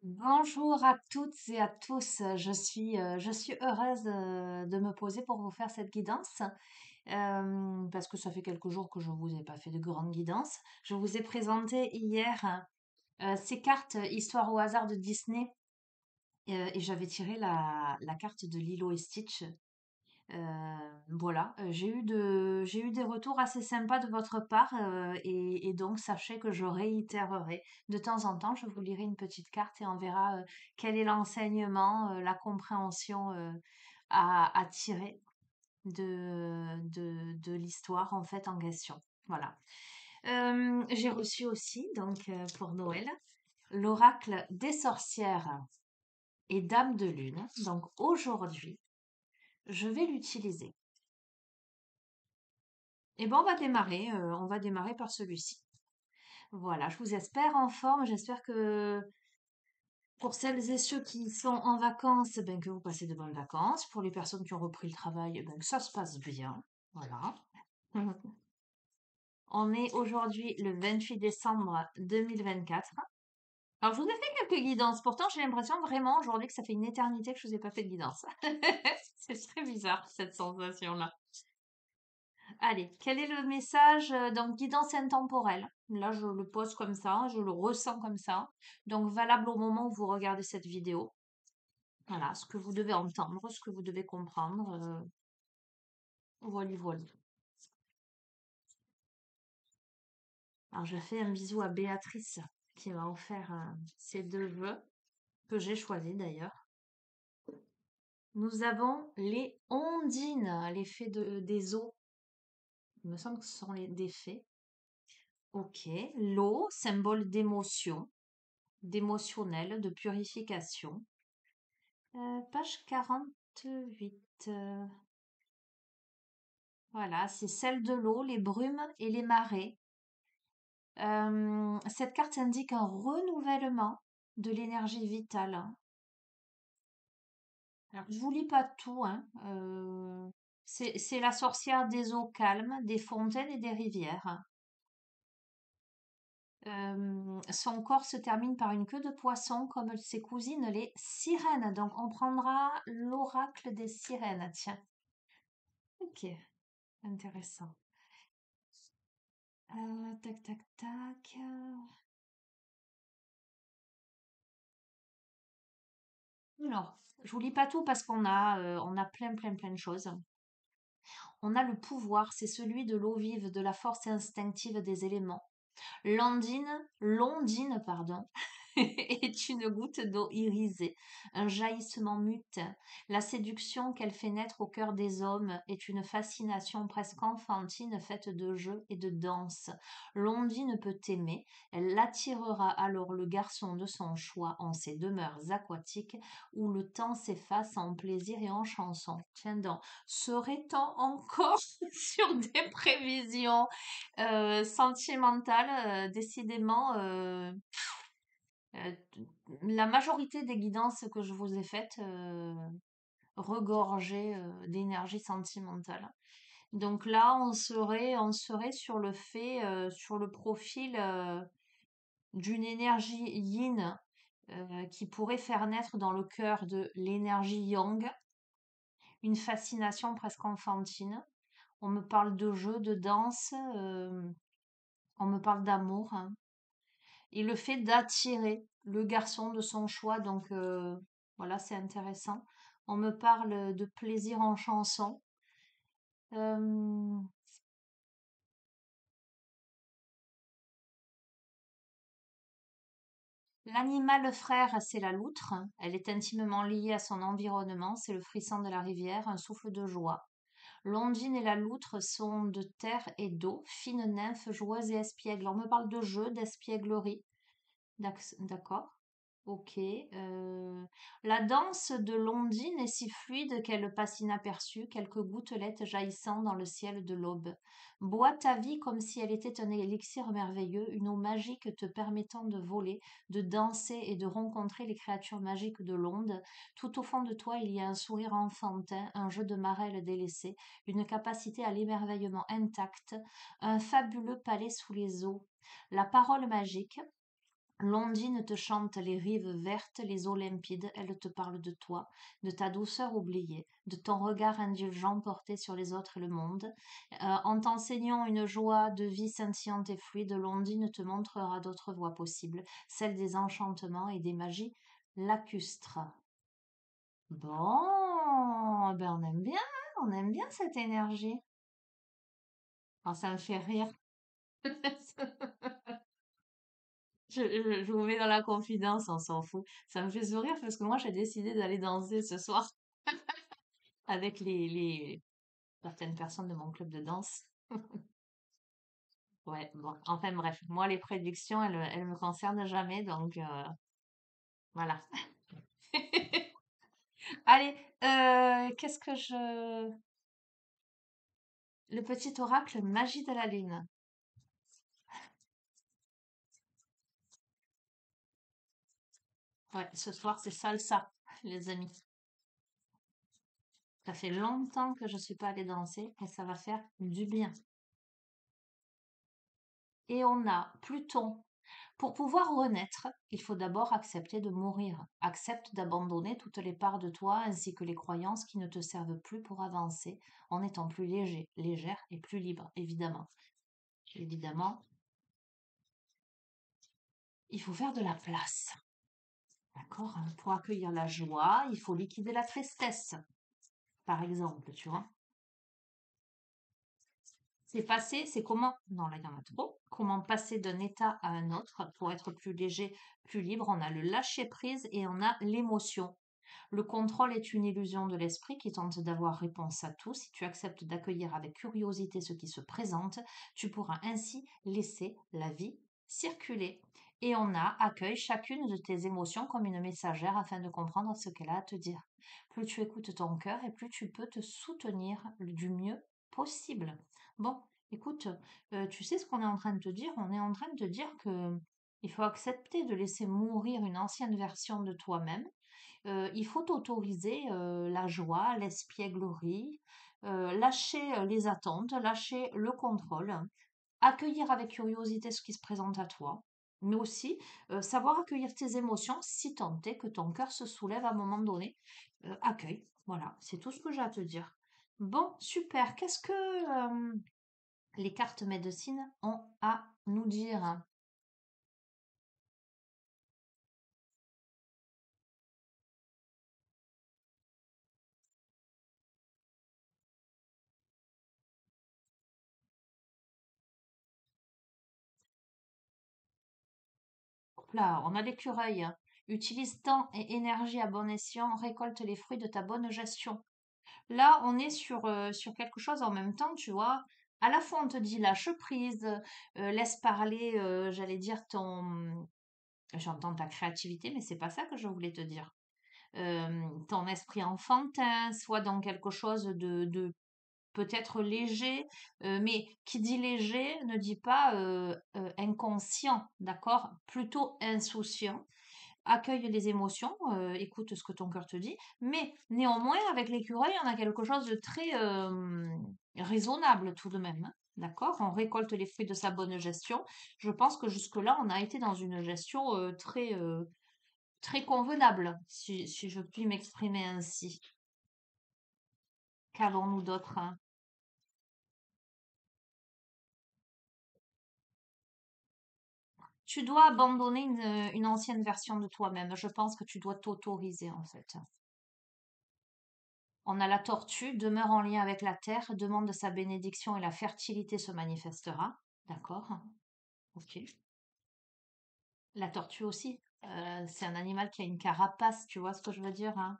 Bonjour à toutes et à tous. Je suis heureuse de me poser pour vous faire cette guidance parce que ça fait quelques jours que je ne vous ai pas fait de grande guidance. Je vous ai présenté hier ces cartes Histoire au hasard de Disney et j'avais tiré la carte de Lilo et Stitch. Voilà, j'ai eu des retours assez sympas de votre part et donc sachez que je réitérerai. De temps en temps, je vous lirai une petite carte et on verra quel est l'enseignement, la compréhension à tirer de l'histoire en fait en question. Voilà. J'ai reçu aussi, donc pour Noël, l'oracle des sorcières et dames de lune. Donc aujourd'hui, je vais l'utiliser. Eh ben, on va démarrer par celui-ci. Voilà, je vous espère en forme. J'espère que pour celles et ceux qui sont en vacances, ben, que vous passez de bonnes vacances. Pour les personnes qui ont repris le travail, ben, que ça se passe bien. Voilà. On est aujourd'hui le 28 décembre 2024. Alors, je vous ai fait quelques guidances. Pourtant, j'ai l'impression vraiment aujourd'hui que ça fait une éternité que je vous ai pas fait de guidance. C'est très bizarre, cette sensation-là. Allez, quel est le message? Donc, guidance intemporelle. Là, je le pose comme ça, je le ressens comme ça. Donc, valable au moment où vous regardez cette vidéo. Voilà, ce que vous devez entendre, ce que vous devez comprendre. Voilà, voilà. Alors, je fais un bisou à Béatrice qui m'a offert ces deux vœux, que j'ai choisis d'ailleurs. Nous avons les ondines, les fées des eaux. Il me semble que ce sont des fées. Ok. L'eau, symbole d'émotion, d'émotionnel, de purification. Page 48. Voilà, c'est celle de l'eau, les brumes et les marées. Cette carte indique un renouvellement de l'énergie vitale, hein. Alors, je vous lis pas tout, hein. C'est la sorcière des eaux calmes, des fontaines et des rivières. Son corps se termine par une queue de poisson comme ses cousines les sirènes. Donc on prendra l'oracle des sirènes, tiens. Ok, intéressant. Tac, tac, tac. Alors, je vous lis pas tout parce on a plein de choses. On a le pouvoir, c'est celui de l'eau vive, de la force instinctive des éléments. L'ondine, pardon, est une goutte d'eau irisée, un jaillissement mutin. La séduction qu'elle fait naître au cœur des hommes est une fascination presque enfantine faite de jeux et de danse. L'ondine peut aimer, elle attirera alors le garçon de son choix en ces demeures aquatiques où le temps s'efface en plaisir et en chanson. Tiens donc, serait-on encore sur des prévisions sentimentales, décidément, la majorité des guidances que je vous ai faites regorgeaient d'énergie sentimentale. Donc là, on serait sur le fait, sur le profil d'une énergie yin qui pourrait faire naître dans le cœur de l'énergie yang une fascination presque enfantine. On me parle de jeu, de danse, on me parle d'amour, hein. Et le fait d'attirer le garçon de son choix, donc voilà, c'est intéressant. On me parle de plaisir en chanson. Euh, L'animal frère, c'est la loutre. Elle est intimement liée à son environnement, c'est le frisson de la rivière, un souffle de joie. L'ondine et la loutre sont de terre et d'eau, fines nymphes joueuses et espiègles. On me parle de jeu, d'espièglerie. D'accord. Ok. La danse de l'ondine est si fluide qu'elle passe inaperçue, quelques gouttelettes jaillissant dans le ciel de l'aube. Bois ta vie comme si elle était un élixir merveilleux, une eau magique te permettant de voler, de danser et de rencontrer les créatures magiques de l'onde. Tout au fond de toi, il y a un sourire enfantin, un jeu de marelle délaissé, une capacité à l'émerveillement intacte, un fabuleux palais sous les eaux. La parole magique, L'ondine te chante les rives vertes, les eaux limpides, elle te parle de toi, de ta douceur oubliée, de ton regard indulgent porté sur les autres et le monde. En t'enseignant une joie de vie scintillante et fluide, l'ondine te montrera d'autres voies possibles, celles des enchantements et des magies lacustres. Bon, ben on aime bien cette énergie. Oh, ça me fait rire. Je vous mets dans la confidence, on s'en fout. Ça me fait sourire parce que moi, j'ai décidé d'aller danser ce soir avec certaines personnes de mon club de danse. Ouais, bon, enfin bref, moi, les prédictions, elles me concernent jamais, donc voilà. Allez, qu'est-ce que je... Le petit oracle magie de la lune. Ouais, ce soir, c'est salsa, les amis. Ça fait longtemps que je suis pas allée danser et ça va faire du bien. Et on a Pluton. Pour pouvoir renaître, il faut d'abord accepter de mourir. Accepte d'abandonner toutes les parts de toi ainsi que les croyances qui ne te servent plus pour avancer en étant plus léger, légère et plus libre, évidemment. Évidemment, il faut faire de la place. D'accord? Pour accueillir la joie, il faut liquider la tristesse, par exemple, tu vois. C'est passer, c'est comment, non là il y en a trop, comment passer d'un état à un autre pour être plus léger, plus libre. On a le lâcher prise et on a l'émotion. Le contrôle est une illusion de l'esprit qui tente d'avoir réponse à tout. Si tu acceptes d'accueillir avec curiosité ce qui se présente, tu pourras ainsi laisser la vie circuler. Et on a accueille chacune de tes émotions comme une messagère afin de comprendre ce qu'elle a à te dire. Plus tu écoutes ton cœur et plus tu peux te soutenir du mieux possible. Bon, écoute, tu sais ce qu'on est en train de te dire? On est en train de te dire que il faut accepter de laisser mourir une ancienne version de toi-même. Il faut autoriser la joie, l'espièglerie, lâcher les attentes, lâcher le contrôle, accueillir avec curiosité ce qui se présente à toi, mais aussi savoir accueillir tes émotions si tant est que ton cœur se soulève à un moment donné. Accueille, voilà, c'est tout ce que j'ai à te dire. Bon, super. Qu'est-ce que les cartes médecine ont à nous dire? Là, on a l'écureuil. Utilise temps et énergie à bon escient, récolte les fruits de ta bonne gestion. Là, on est sur quelque chose en même temps, tu vois. À la fois, on te dit lâche prise, laisse parler, j'allais dire j'entends ta créativité, mais c'est pas ça que je voulais te dire. Ton esprit enfantin, soit dans quelque chose de peut-être léger, mais qui dit léger ne dit pas inconscient, d'accord? Plutôt insouciant. Accueille les émotions, écoute ce que ton cœur te dit, mais néanmoins, avec l'écureuil, on a quelque chose de très raisonnable tout de même, hein, d'accord? On récolte les fruits de sa bonne gestion. Je pense que jusque-là, on a été dans une gestion très convenable, si je puis m'exprimer ainsi. Qu'avons-nous d'autre, hein? Tu dois abandonner une ancienne version de toi-même. Je pense que tu dois t'autoriser, en fait. On a la tortue, demeure en lien avec la terre, demande sa bénédiction et la fertilité se manifestera. D'accord. Ok. La tortue aussi. C'est un animal qui a une carapace, tu vois ce que je veux dire, hein?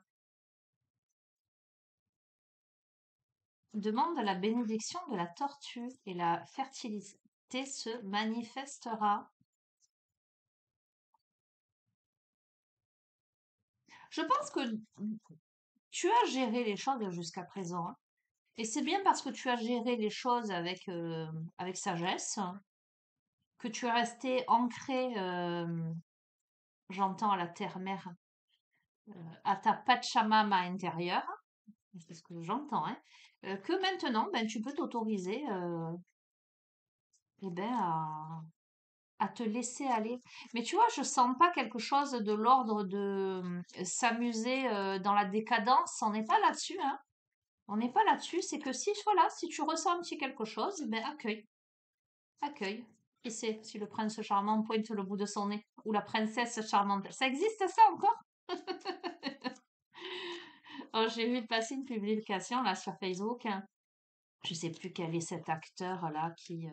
Demande la bénédiction de la tortue et la fertilité se manifestera. Je pense que tu as géré les choses jusqu'à présent, hein. Et c'est bien parce que tu as géré les choses avec sagesse, hein, que tu es resté ancré, j'entends à la terre-mère, à ta Pachamama intérieure, c'est ce que j'entends, hein, que maintenant, ben, tu peux t'autoriser eh ben, à te laisser aller. Mais tu vois, je sens pas quelque chose de l'ordre de s'amuser dans la décadence. On n'est pas là-dessus, hein. On n'est pas là-dessus. C'est que si, voilà, si tu ressens un petit quelque chose, ben accueille, accueille. Qui sait si le prince charmant pointe le bout de son nez ou la princesse charmante. Ça existe ça encore? Oh, j'ai vu passer une publication là sur Facebook, hein. Je sais plus quel est cet acteur là qui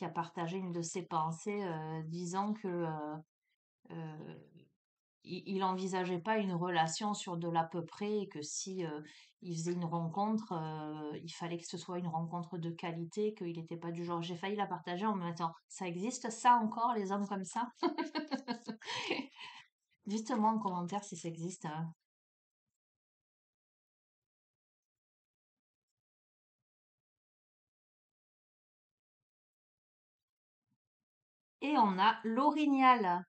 a partagé une de ses pensées disant que euh, il envisageait pas une relation sur de l'à peu près et que si il faisait une rencontre, il fallait que ce soit une rencontre de qualité, qu'il n'était pas du genre. J'ai failli la partager en me disant, ça existe ça encore, les hommes comme ça? Dites-moi en commentaire si ça existe, hein. Et on a l'orignal.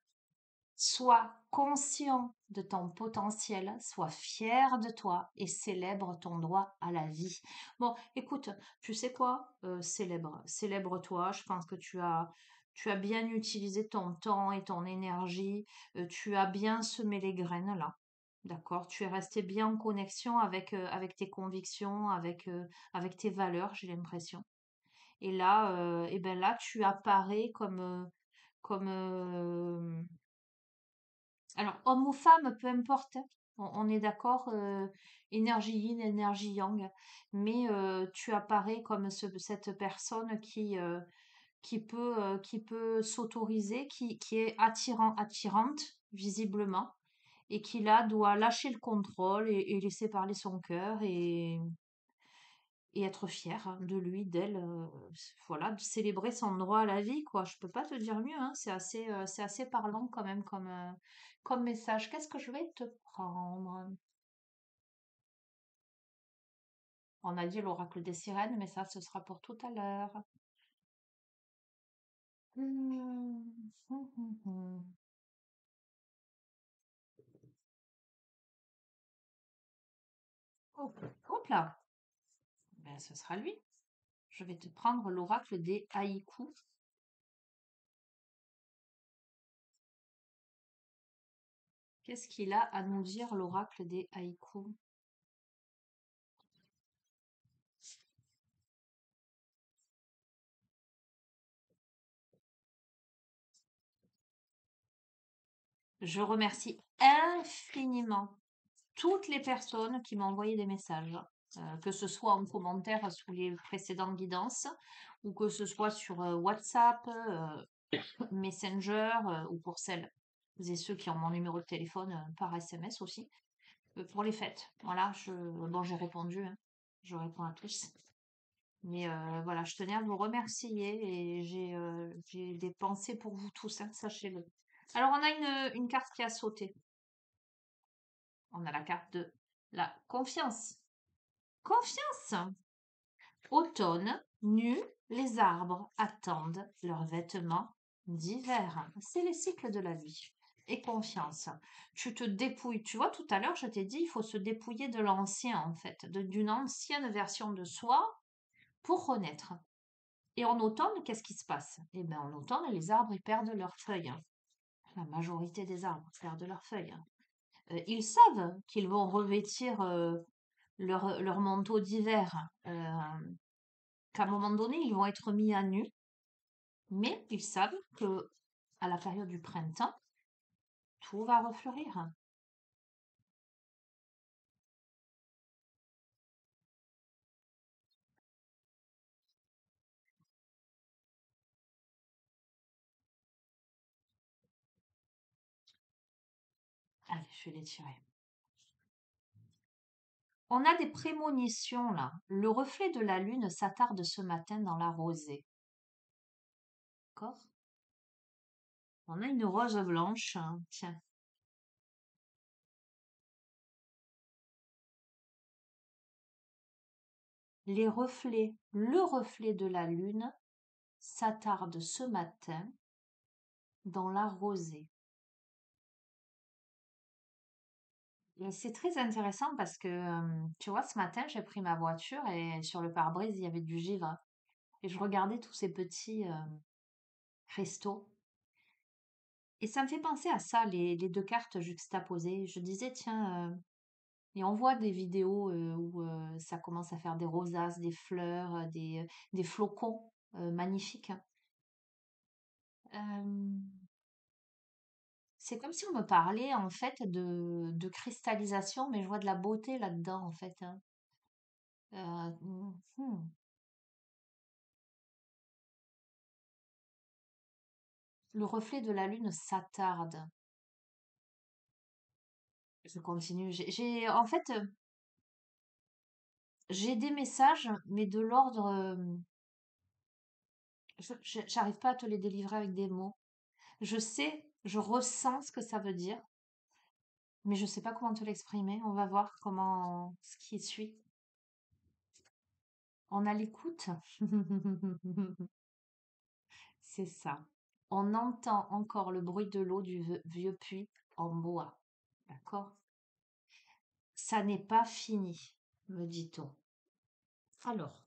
Sois conscient de ton potentiel, sois fier de toi et célèbre ton droit à la vie. Bon, écoute, tu sais quoi? Célèbre-toi. Je pense que tu as bien utilisé ton temps et ton énergie. Tu as bien semé les graines là. D'accord? Tu es resté bien en connexion avec tes convictions, avec tes valeurs, j'ai l'impression. Et là, et ben là, tu apparais comme alors, homme ou femme, peu importe, hein. On est d'accord, énergie yin, énergie yang. Mais tu apparais comme cette personne qui peut s'autoriser, qui est attirante, visiblement, et qui là doit lâcher le contrôle et laisser parler son cœur et être fier hein, de lui, d'elle, voilà, de célébrer son droit à la vie, quoi. Je peux pas te dire mieux, hein. C'est assez parlant quand même comme message. Qu'est-ce que je vais te prendre? On a dit l'oracle des sirènes, mais ça, ce sera pour tout à l'heure. Hmm, hmm. Oh, hop là, ben, ce sera lui. Je vais te prendre l'oracle des haïkus. Qu'est-ce qu'il a à nous dire, l'oracle des haïkus? Je remercie infiniment toutes les personnes qui m'ont envoyé des messages, que ce soit en commentaire sous les précédentes guidances ou que ce soit sur WhatsApp, Messenger ou pour celles et ceux qui ont mon numéro de téléphone par SMS aussi, pour les fêtes. Voilà, bon, j'ai répondu, hein. Je réponds à tous. Mais voilà, je tenais à vous remercier et j'ai des pensées pour vous tous, hein, sachez-le. Alors, on a une carte qui a sauté. On a la carte de la confiance. Confiance. Automne, nus, les arbres attendent leurs vêtements d'hiver. C'est les cycles de la vie. Et confiance. Tu te dépouilles. Tu vois, tout à l'heure, je t'ai dit, il faut se dépouiller de l'ancien, en fait, d'une ancienne version de soi pour renaître. Et en automne, qu'est-ce qui se passe? Eh bien, en automne, les arbres, ils perdent leurs feuilles. La majorité des arbres perdent leurs feuilles. Ils savent qu'ils vont revêtir leur manteau d'hiver, qu'à un moment donné, ils vont être mis à nu, mais ils savent que à la période du printemps, tout va refleurir. Allez, je vais les tirer. On a des prémonitions là. Le reflet de la lune s'attarde ce matin dans la rosée. D'accord? On a une rose blanche, hein. Tiens. Le reflet de la lune s'attarde ce matin dans la rosée. Et c'est très intéressant parce que, tu vois, ce matin, j'ai pris ma voiture et sur le pare-brise, il y avait du givre. Et je regardais tous ces petits, cristaux. Et ça me fait penser à ça, les deux cartes juxtaposées. Je disais, tiens, et on voit des vidéos où ça commence à faire des rosaces, des fleurs, des flocons magnifiques, hein. Euh, c'est comme si on me parlait en fait de cristallisation, mais je vois de la beauté là-dedans en fait, hein. Mhm. Le reflet de la lune s'attarde. Je continue. En fait, j'ai des messages, mais de l'ordre, j'arrive pas à te les délivrer avec des mots. Je sais, je ressens ce que ça veut dire, mais je sais pas comment te l'exprimer. On va voir comment ce qui suit. On a l'écoute. C'est ça. On entend encore le bruit de l'eau du vieux puits en bois. D'accord? Ça n'est pas fini, me dit-on. Alors,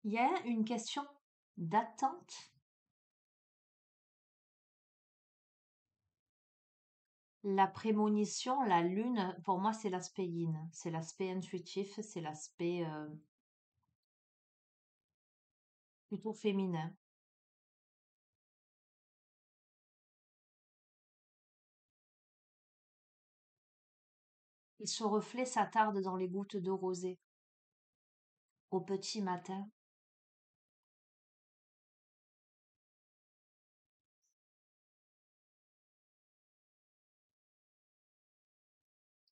il y a une question d'attente. La prémonition, la lune, pour moi, c'est l'aspect yin. C'est l'aspect intuitif, c'est l'aspect plutôt féminin. Et ce reflet s'attarde dans les gouttes de rosée au petit matin.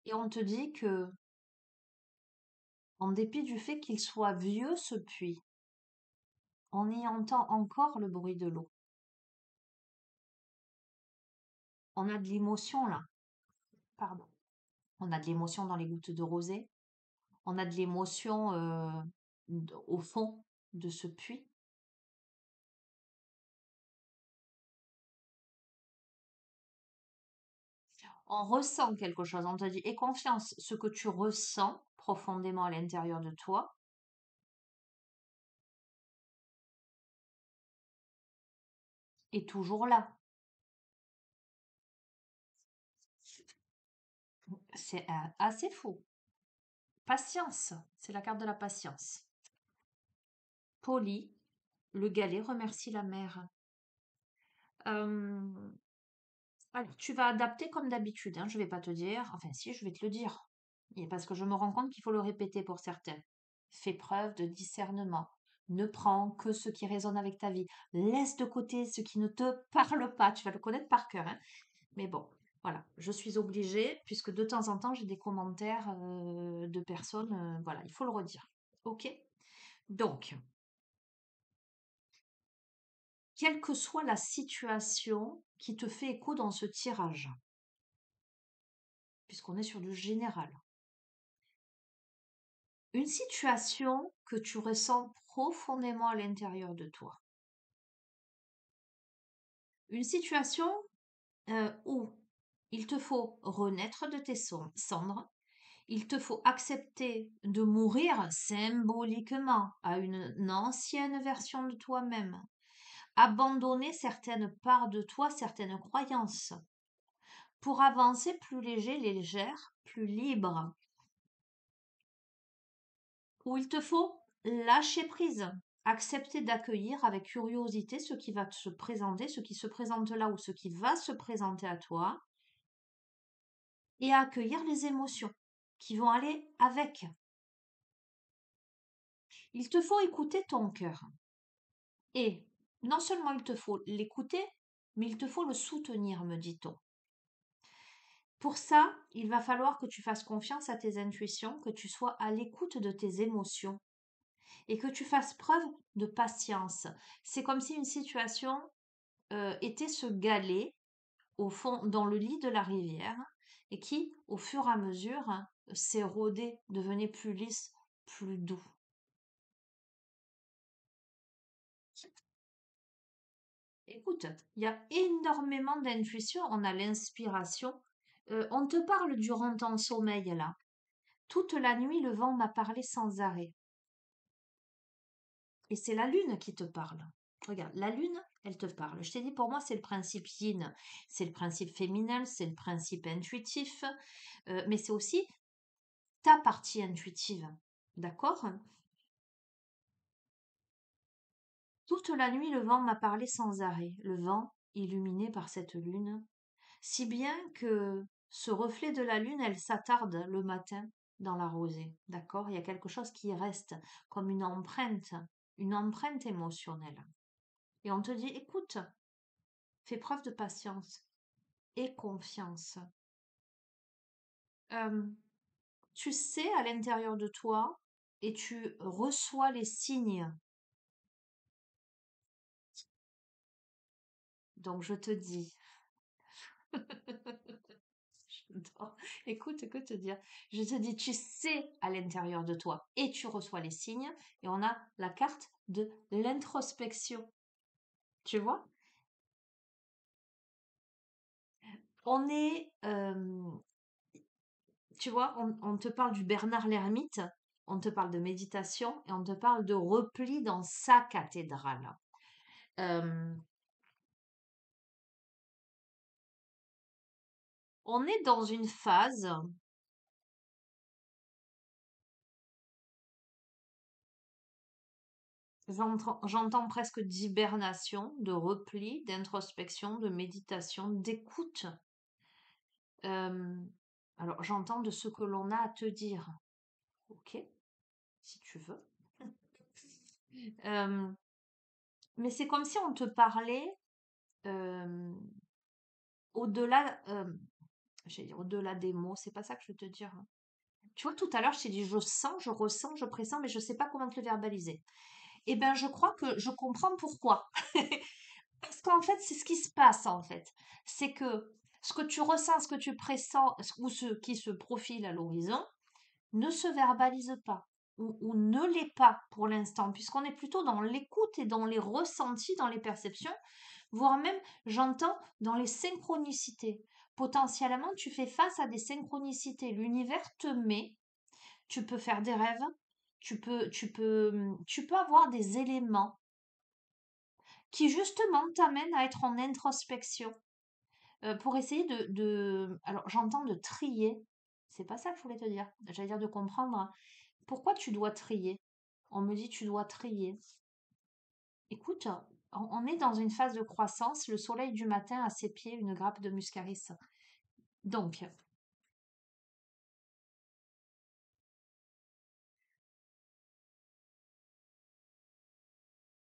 Et on te dit que, en dépit du fait qu'il soit vieux, ce puits, on y entend encore le bruit de l'eau. On a de l'émotion là. Pardon. On a de l'émotion dans les gouttes de rosée. On a de l'émotion au fond de ce puits. On ressent quelque chose. On te dit, aie confiance, ce que tu ressens profondément à l'intérieur de toi est toujours là. C'est assez fou. Patience, c'est la carte de la patience. Poli, le galet remercie la mère. Euh, alors, tu vas adapter comme d'habitude, hein, je vais pas te dire, enfin si, je vais te le dire. Et parce que je me rends compte qu'il faut le répéter pour certains. Fais preuve de discernement. Ne prends que ce qui résonne avec ta vie. Laisse de côté ce qui ne te parle pas. Tu vas le connaître par cœur, hein. Mais bon, voilà, je suis obligée, puisque de temps en temps, j'ai des commentaires de personnes. Voilà, il faut le redire. Ok? Donc, quelle que soit la situation qui te fait écho dans ce tirage, puisqu'on est sur du général, une situation que tu ressens profondément à l'intérieur de toi, une situation où il te faut renaître de tes cendres, il te faut accepter de mourir symboliquement à une ancienne version de toi-même, abandonner certaines parts de toi, certaines croyances, pour avancer plus léger, légère, plus libre, où il te faut lâcher prise, accepter d'accueillir avec curiosité ce qui va se présenter, ce qui se présente là ou ce qui va se présenter à toi, et à accueillir les émotions qui vont aller avec. Il te faut écouter ton cœur. Et non seulement il te faut l'écouter, mais il te faut le soutenir, me dit-on. Pour ça, il va falloir que tu fasses confiance à tes intuitions, que tu sois à l'écoute de tes émotions et que tu fasses preuve de patience. C'est comme si une situation était ce galet au fond, dans le lit de la rivière, et qui, au fur et à mesure, s'érodait, devenait plus lisse, plus doux. Écoute, il y a énormément d'intuition, on a l'inspiration. On te parle durant ton sommeil là. Toute la nuit, le vent m'a parlé sans arrêt. Et c'est la lune qui te parle. Regarde, la lune, elle te parle. Je t'ai dit, pour moi, c'est le principe yin, c'est le principe féminin, c'est le principe intuitif, mais c'est aussi ta partie intuitive. D'accord? Toute la nuit, le vent m'a parlé sans arrêt, le vent illuminé par cette lune, si bien que ce reflet de la lune, elle s'attarde le matin dans la rosée. D'accord? Il y a quelque chose qui reste comme une empreinte émotionnelle. Et on te dit, écoute, fais preuve de patience et confiance. Euh, Tu sais à l'intérieur de toi et tu reçois les signes. Donc je te dis, j'adore. Écoute que te dire. Je te dis, tu sais à l'intérieur de toi et tu reçois les signes. Et on a la carte de l'introspection. Tu vois? On est, tu vois, on te parle du Bernard l'ermite, on te parle de méditation et on te parle de repli dans sa cathédrale. Euh, on est dans une phase, j'entends presque d'hibernation, de repli, d'introspection, de méditation, d'écoute. Euh, alors, j'entends de ce que l'on a à te dire. Ok, si tu veux. Euh, mais c'est comme si on te parlait euh, au-delà, j'allais dire au-delà des mots, c'est pas ça que je veux te dire, hein. Tu vois, tout à l'heure, je t'ai dit, je sens, je ressens, je pressens, mais je sais pas comment te le verbaliser. Eh bien, je crois que je comprends pourquoi. Parce qu'en fait, c'est ce qui se passe, en fait. C'est que ce que tu ressens, ce que tu pressens, ou ce qui se profile à l'horizon, ne se verbalise pas, ou ne l'est pas pour l'instant, puisqu'on est plutôt dans l'écoute et dans les ressentis, dans les perceptions, voire même, j'entends, dans les synchronicités. Potentiellement, tu fais face à des synchronicités. L'univers te met, tu peux faire des rêves, tu peux avoir des éléments qui justement t'amènent à être en introspection pour essayer alors j'entends de trier, c'est pas ça que je voulais te dire, j'allais dire de comprendre pourquoi tu dois trier. On me dit tu dois trier. Écoute, on est dans une phase de croissance, le soleil du matin à ses pieds, une grappe de muscaris. Donc,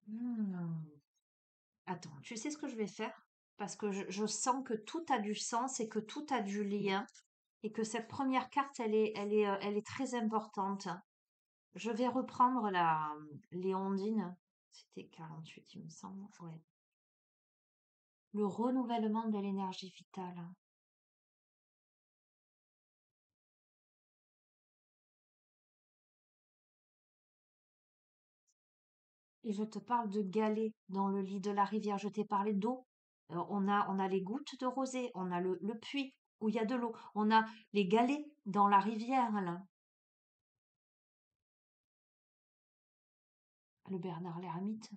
hmm, attends, tu sais ce que je vais faire? Parce que je sens que tout a du sens et que tout a du lien et que cette première carte, elle est très importante. Je vais reprendre les ondines. C'était 48, il me semble. Ouais. Le renouvellement de l'énergie vitale. Et je te parle de galets dans le lit de la rivière. Je t'ai parlé d'eau. On a les gouttes de rosée. On a le puits où il y a de l'eau. On a les galets dans la rivière, là. Le Bernard l'ermite.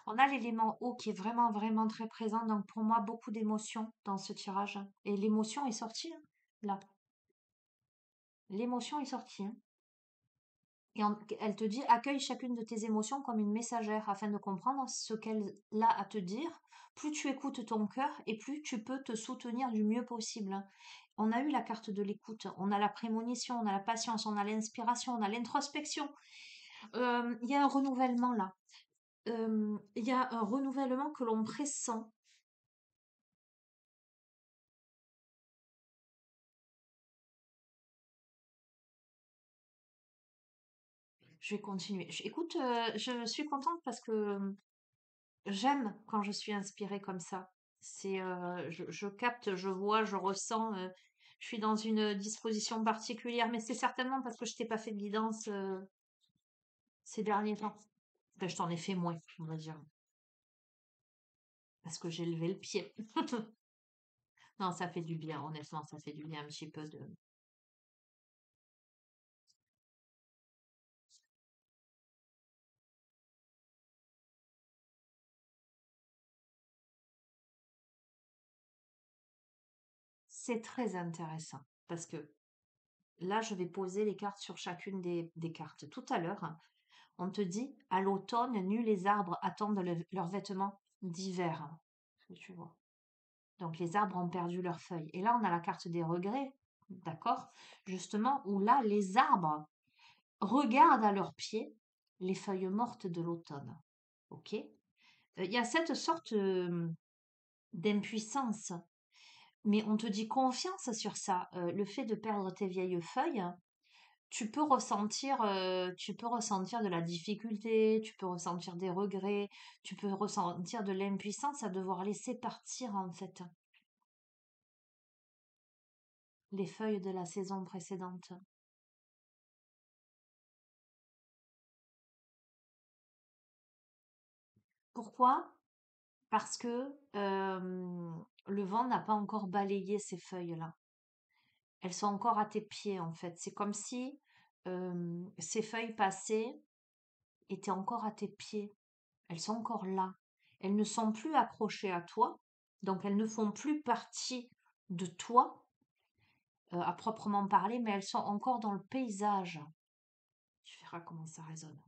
On a l'élément eau qui est vraiment, vraiment très présent. Donc pour moi, beaucoup d'émotions dans ce tirage. Et l'émotion est sortie, hein, là. L'émotion est sortie, hein. Et elle te dit, accueille chacune de tes émotions comme une messagère afin de comprendre ce qu'elle a à te dire. Plus tu écoutes ton cœur et plus tu peux te soutenir du mieux possible. On a eu la carte de l'écoute, on a la prémonition, on a la patience, on a l'inspiration, on a l'introspection. Il y a un renouvellement là. Il y a un renouvellement que l'on pressent. Je vais continuer. Écoute, je suis contente parce que j'aime quand je suis inspirée comme ça. Je capte, je vois, je ressens. Je suis dans une disposition particulière, mais c'est certainement parce que je t'ai pas fait de guidance ces derniers temps. Enfin, je t'en ai fait moins, on va dire, parce que j'ai levé le pied. Non, ça fait du bien, honnêtement, ça fait du bien un petit peu de. C'est très intéressant parce que là, je vais poser les cartes sur chacune des cartes. Tout à l'heure, on te dit, à l'automne, nus les arbres attendent leurs vêtements d'hiver. Tu vois. Donc les arbres ont perdu leurs feuilles. Et là, on a la carte des regrets, d'accord? Justement, où là, les arbres regardent à leurs pieds les feuilles mortes de l'automne. Ok? Il y a cette sorte d'impuissance, mais on te dit confiance sur ça. Le fait de perdre tes vieilles feuilles, tu peux ressentir de la difficulté, tu peux ressentir des regrets, tu peux ressentir de l'impuissance à devoir laisser partir en fait les feuilles de la saison précédente. Pourquoi? Parce que le vent n'a pas encore balayé ces feuilles-là. Elles sont encore à tes pieds en fait. C'est comme si ces feuilles passées étaient encore à tes pieds. Elles sont encore là. Elles ne sont plus accrochées à toi, donc elles ne font plus partie de toi à proprement parler, mais elles sont encore dans le paysage. Tu verras comment ça résonne.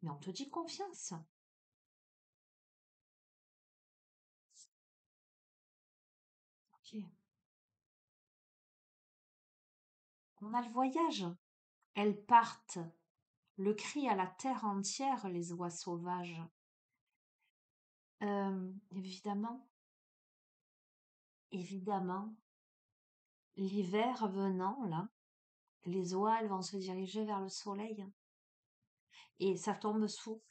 Mais on te dit confiance. Ok. On a le voyage. Elles partent. Le cri à la terre entière, les oies sauvages. Évidemment, évidemment, l'hiver venant, là, les oies, elles vont se diriger vers le soleil. Et ça tombe sous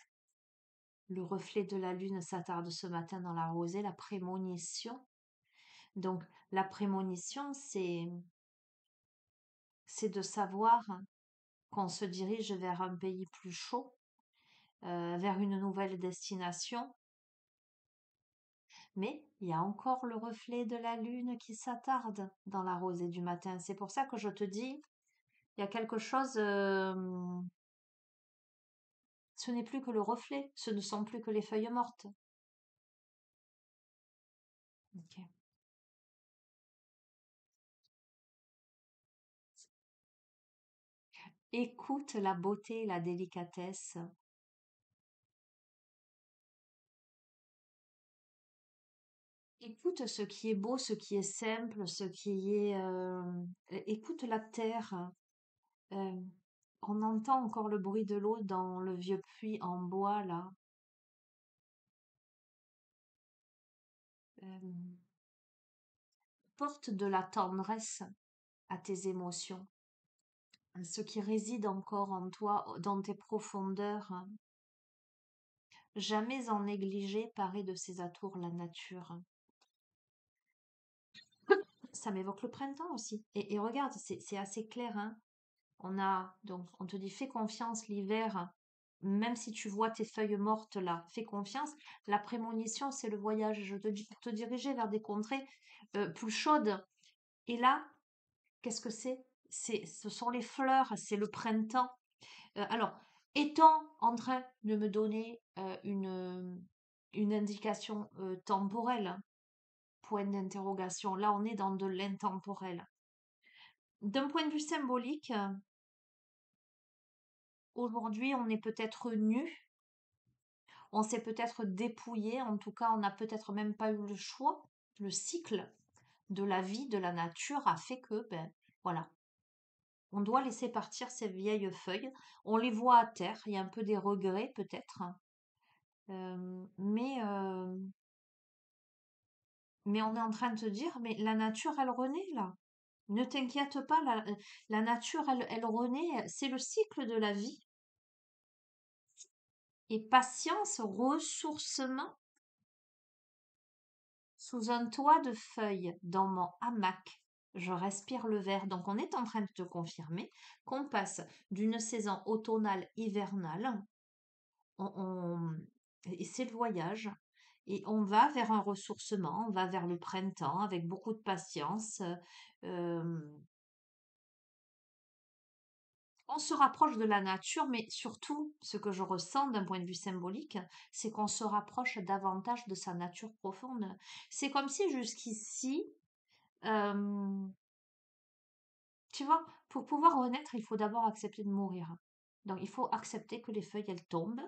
le reflet de la lune s'attarde ce matin dans la rosée, la prémonition. Donc, la prémonition, c'est de savoir qu'on se dirige vers un pays plus chaud, vers une nouvelle destination. Mais il y a encore le reflet de la lune qui s'attarde dans la rosée du matin. C'est pour ça que je te dis, il y a quelque chose, ce n'est plus que le reflet, ce ne sont plus que les feuilles mortes. Ok. Écoute la beauté et la délicatesse. Écoute ce qui est beau, ce qui est simple, ce qui est... écoute la terre. Euh, on entend encore le bruit de l'eau dans le vieux puits en bois, là. Euh, porte de la tendresse à tes émotions, à ce qui réside encore en toi, dans tes profondeurs. Jamais en négliger paré de ses atours la nature. Ça m'évoque le printemps aussi. Et regarde, c'est assez clair, hein. Donc, on te dit, fais confiance l'hiver, même si tu vois tes feuilles mortes là, fais confiance. La prémonition, c'est le voyage. Je te dis pour te diriger vers des contrées plus chaudes. Et là, qu'est-ce que c'est? Ce sont les fleurs, c'est le printemps. Alors, est-on en train de me donner une indication temporelle? Point d'interrogation. Là, on est dans de l'intemporel. D'un point de vue symbolique, aujourd'hui, on est peut-être nu, on s'est peut-être dépouillé, en tout cas, on n'a peut-être même pas eu le choix. Le cycle de la vie, de la nature a fait que, ben, voilà, On doit laisser partir ces vieilles feuilles. On les voit à terre, il y a un peu des regrets peut-être, hein. Mais on est en train de te dire, mais la nature, elle renaît là. Ne t'inquiète pas, la nature, elle renaît. C'est le cycle de la vie. Et patience, ressourcement, sous un toit de feuilles, dans mon hamac, je respire le vert. Donc on est en train de te confirmer qu'on passe d'une saison automnale hivernale, on, on- et c'est le voyage, et on va vers un ressourcement, on va vers le printemps avec beaucoup de patience. euh, On se rapproche de la nature, mais surtout, ce que je ressens d'un point de vue symbolique, c'est qu'on se rapproche davantage de sa nature profonde. C'est comme si jusqu'ici, euh, tu vois, pour pouvoir renaître, il faut d'abord accepter de mourir. Donc, il faut accepter que les feuilles, elles tombent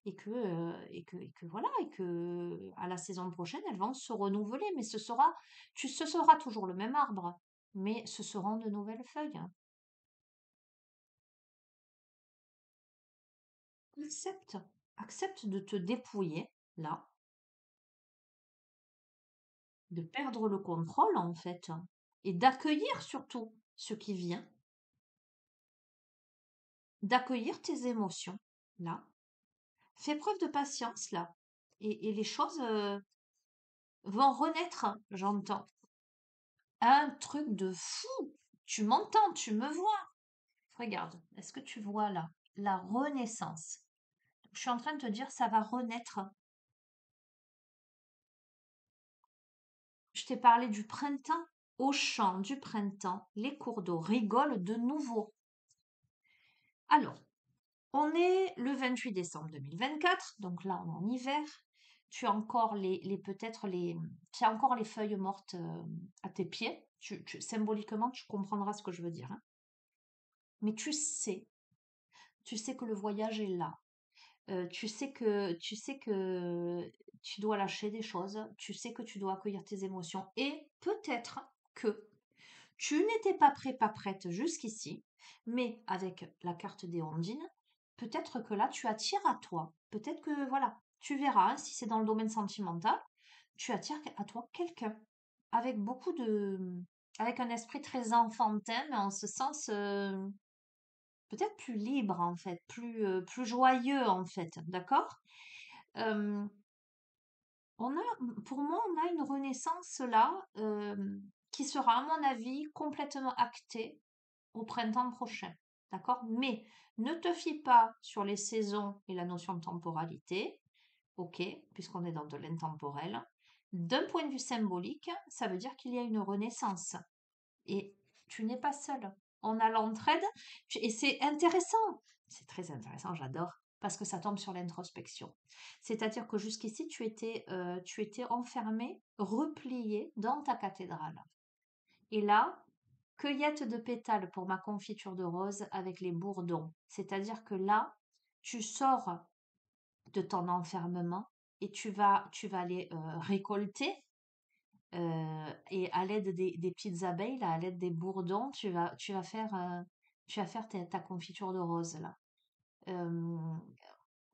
et que voilà, et que à la saison prochaine, elles vont se renouveler. Mais ce sera toujours le même arbre, mais ce seront de nouvelles feuilles. Accepte, accepte de te dépouiller, là, de perdre le contrôle, en fait, et d'accueillir surtout ce qui vient, d'accueillir tes émotions, là. Fais preuve de patience, là. Et les choses vont renaître, hein, j'entends. Un truc de fou! Tu m'entends, tu me vois. Regarde, est-ce que tu vois là la renaissance? Je suis en train de te dire, ça va renaître. Je t'ai parlé du printemps. Au champ du printemps, les cours d'eau rigolent de nouveau. Alors, on est le 28 décembre 2024, donc là on est en hiver. Tu as encore peut-être tu as encore les feuilles mortes à tes pieds. Symboliquement, tu comprendras ce que je veux dire, hein. Mais tu sais que le voyage est là. Tu sais que tu dois lâcher des choses. Tu sais que tu dois accueillir tes émotions. Et peut-être que tu n'étais pas prêt, pas prête jusqu'ici, mais avec la carte des Ondines, peut-être que là, tu attires à toi. Peut-être que, voilà, tu verras, hein, si c'est dans le domaine sentimental, tu attires à toi quelqu'un avec avec un esprit très enfantin, mais en ce sens, peut-être plus libre, en fait, plus joyeux, en fait, d'accord? Euh, pour moi, on a une renaissance là, qui sera, à mon avis, complètement actée au printemps prochain. D'accord? Mais ne te fie pas sur les saisons et la notion de temporalité, ok, puisqu'on est dans de l'intemporel. D'un point de vue symbolique, ça veut dire qu'il y a une renaissance. Et tu n'es pas seul. On a l'entraide. Et c'est intéressant. C'est très intéressant, j'adore. Parce que ça tombe sur l'introspection. C'est-à-dire que jusqu'ici, tu étais enfermé, replié dans ta cathédrale. Et là, cueillette de pétales pour ma confiture de rose avec les bourdons. C'est-à-dire que là, tu sors de ton enfermement et tu vas aller récolter. Et à l'aide des petites abeilles, là, à l'aide des bourdons, tu vas faire ta confiture de rose, là. Euh,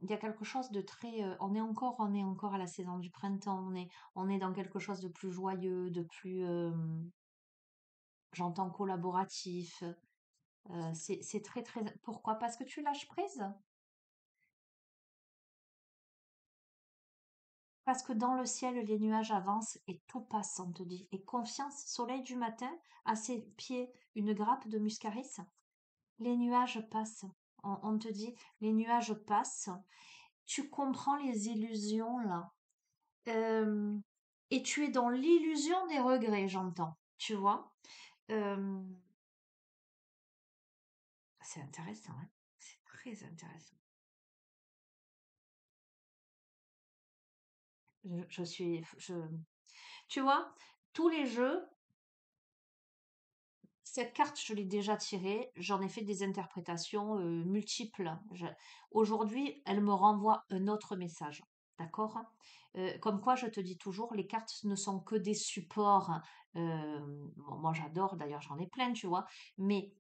Il y a quelque chose de très... on est encore à la saison du printemps, on est dans quelque chose de plus joyeux, de plus, j'entends collaboratif. C'est très, très... Pourquoi? Parce que tu lâches prise. Parce que dans le ciel, les nuages avancent et tout passe, on te dit. Et confiance, soleil du matin, à ses pieds, une grappe de muscaris. Les nuages passent. On te dit, les nuages passent. Tu comprends les illusions là. Euh, et tu es dans l'illusion des regrets, j'entends. Tu vois? Euh, c'est intéressant, hein. C'est très intéressant. Je suis, tu vois, tous les jeux, cette carte, je l'ai déjà tirée, j'en ai fait des interprétations multiples. Aujourd'hui, elle me renvoie un autre message. D'accord? Comme quoi, je te dis toujours, les cartes ne sont que des supports. Bon, moi, j'adore, d'ailleurs, j'en ai plein, tu vois. Mais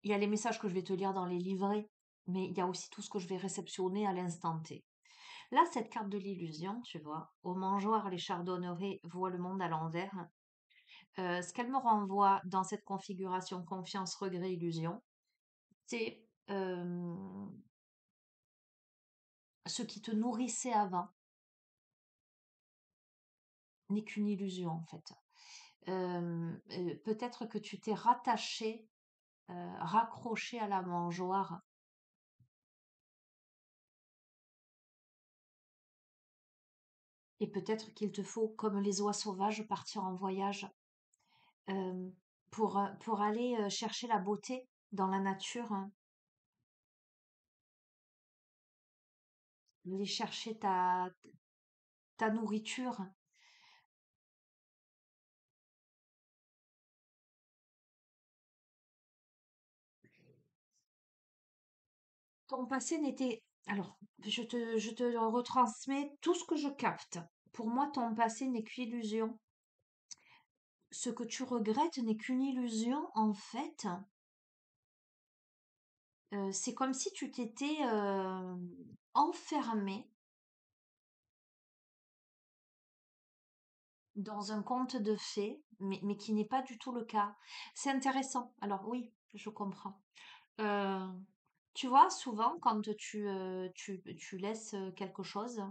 il y a les messages que je vais te lire dans les livrets, mais il y a aussi tout ce que je vais réceptionner à l'instant T. Là, cette carte de l'illusion, tu vois, au mangeoire, les chardonnerets voient le monde à l'envers. Ce qu'elle me renvoie dans cette configuration confiance, regret, illusion, c'est ce qui te nourrissait avant n'est qu'une illusion en fait. Peut-être que tu t'es rattaché, raccroché à la mangeoire et peut-être qu'il te faut, comme les oies sauvages, partir en voyage euh, pour aller chercher la beauté dans la nature, hein, aller chercher ta nourriture. Ton passé n'était... Alors, je te retransmets tout ce que je capte. Pour moi, ton passé n'est qu'illusion. Ce que tu regrettes n'est qu'une illusion, en fait. C'est comme si tu t'étais enfermé dans un conte de fées, mais qui n'est pas du tout le cas. C'est intéressant. Alors oui, je comprends. Euh, Tu vois, souvent, quand tu laisses quelque chose,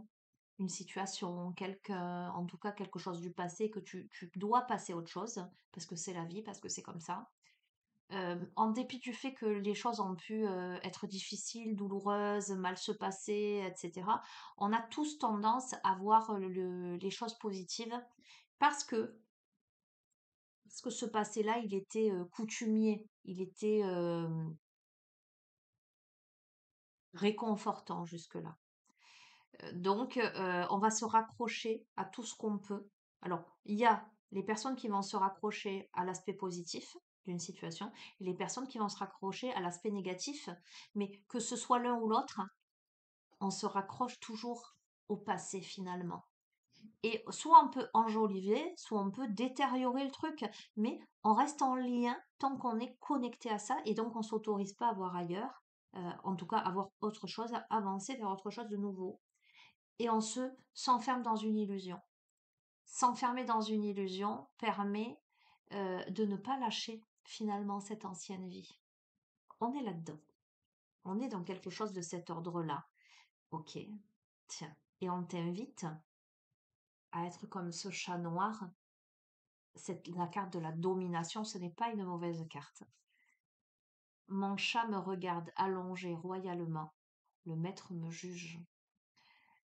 une situation, en tout cas quelque chose du passé, que tu dois passer à autre chose, parce que c'est la vie, parce que c'est comme ça, en dépit du fait que les choses ont pu être difficiles, douloureuses, mal se passer, etc., on a tous tendance à voir les choses positives parce que, parce que ce passé-là, il était coutumier, il était réconfortant jusque-là. Donc, on va se raccrocher à tout ce qu'on peut. Alors, il y a les personnes qui vont se raccrocher à l'aspect positif d'une situation et les personnes qui vont se raccrocher à l'aspect négatif, mais que ce soit l'un ou l'autre, on se raccroche toujours au passé finalement. Et soit on peut enjoliver, soit on peut détériorer le truc, mais on reste en lien tant qu'on est connecté à ça et donc on s'autorise pas à voir ailleurs, en tout cas à voir autre chose, à avancer vers autre chose de nouveau et on s'enferme dans une illusion. S'enfermer dans une illusion permet de ne pas lâcher finalement cette ancienne vie. On est là-dedans. On est dans quelque chose de cet ordre-là. Ok, tiens. Et on t'invite à être comme ce chat noir. La carte de la domination, ce n'est pas une mauvaise carte. Mon chat me regarde allongé royalement. Le maître me juge.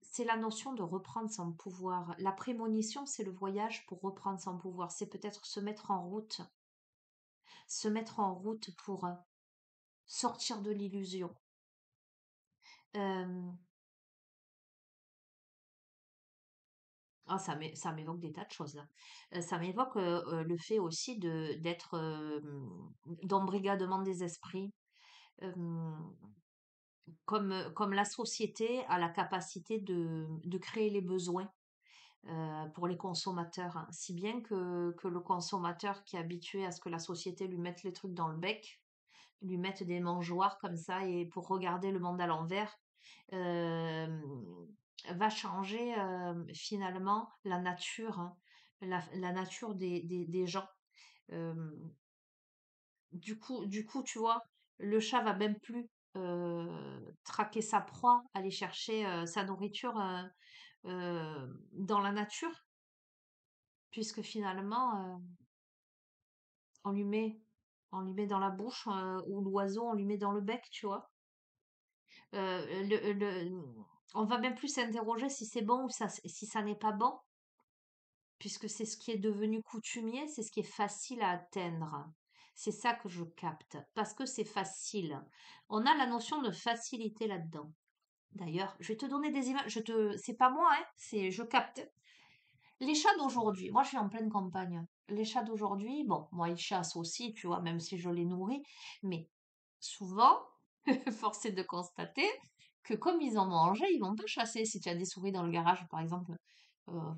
C'est la notion de reprendre son pouvoir. La prémonition, c'est le voyage pour reprendre son pouvoir. C'est peut-être se mettre en route pour sortir de l'illusion. Euh, ça m'évoque des tas de choses là. Ça m'évoque le fait aussi d'être d'embrigadement des esprits. Euh, comme la société a la capacité de créer les besoins pour les consommateurs, hein. Si bien que le consommateur qui est habitué à ce que la société lui mette les trucs dans le bec, lui mette des mangeoires comme ça et pour regarder le monde à l'envers, euh, va changer finalement la nature, hein, la nature des gens. Euh, du coup, tu vois, le chat va même plus traquer sa proie, aller chercher sa nourriture dans la nature, puisque finalement, on lui met, on lui met dans la bouche, ou l'oiseau, on lui met dans le bec, tu vois. On va même plus s'interroger si c'est bon ou si ça n'est pas bon, puisque c'est ce qui est devenu coutumier, c'est ce qui est facile à atteindre. C'est ça que je capte, parce que c'est facile. On a la notion de facilité là-dedans. D'ailleurs, je vais te donner des images. C'est pas moi, hein, je capte. Les chats d'aujourd'hui, moi je suis en pleine campagne. Les chats d'aujourd'hui, bon, moi ils chassent aussi, tu vois, même si je les nourris, mais souvent, force est de constater que comme ils en mangent, ils vont pas chasser. Si tu as des souris dans le garage, par exemple, euh,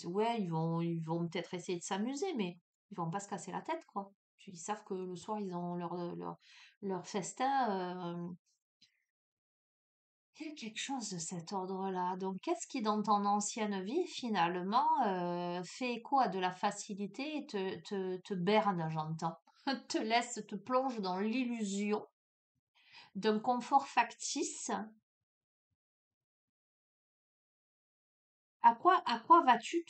ouais, ils vont peut-être essayer de s'amuser, mais ils vont pas se casser la tête, quoi. Ils savent que le soir, ils ont leur festin. Il y a quelque chose de cet ordre-là. Donc, qu'est-ce qui, dans ton ancienne vie, finalement, fait écho à de la facilité et te berne, j'entends, te laisse, te plonge dans l'illusion d'un confort factice? À quoi vas-tu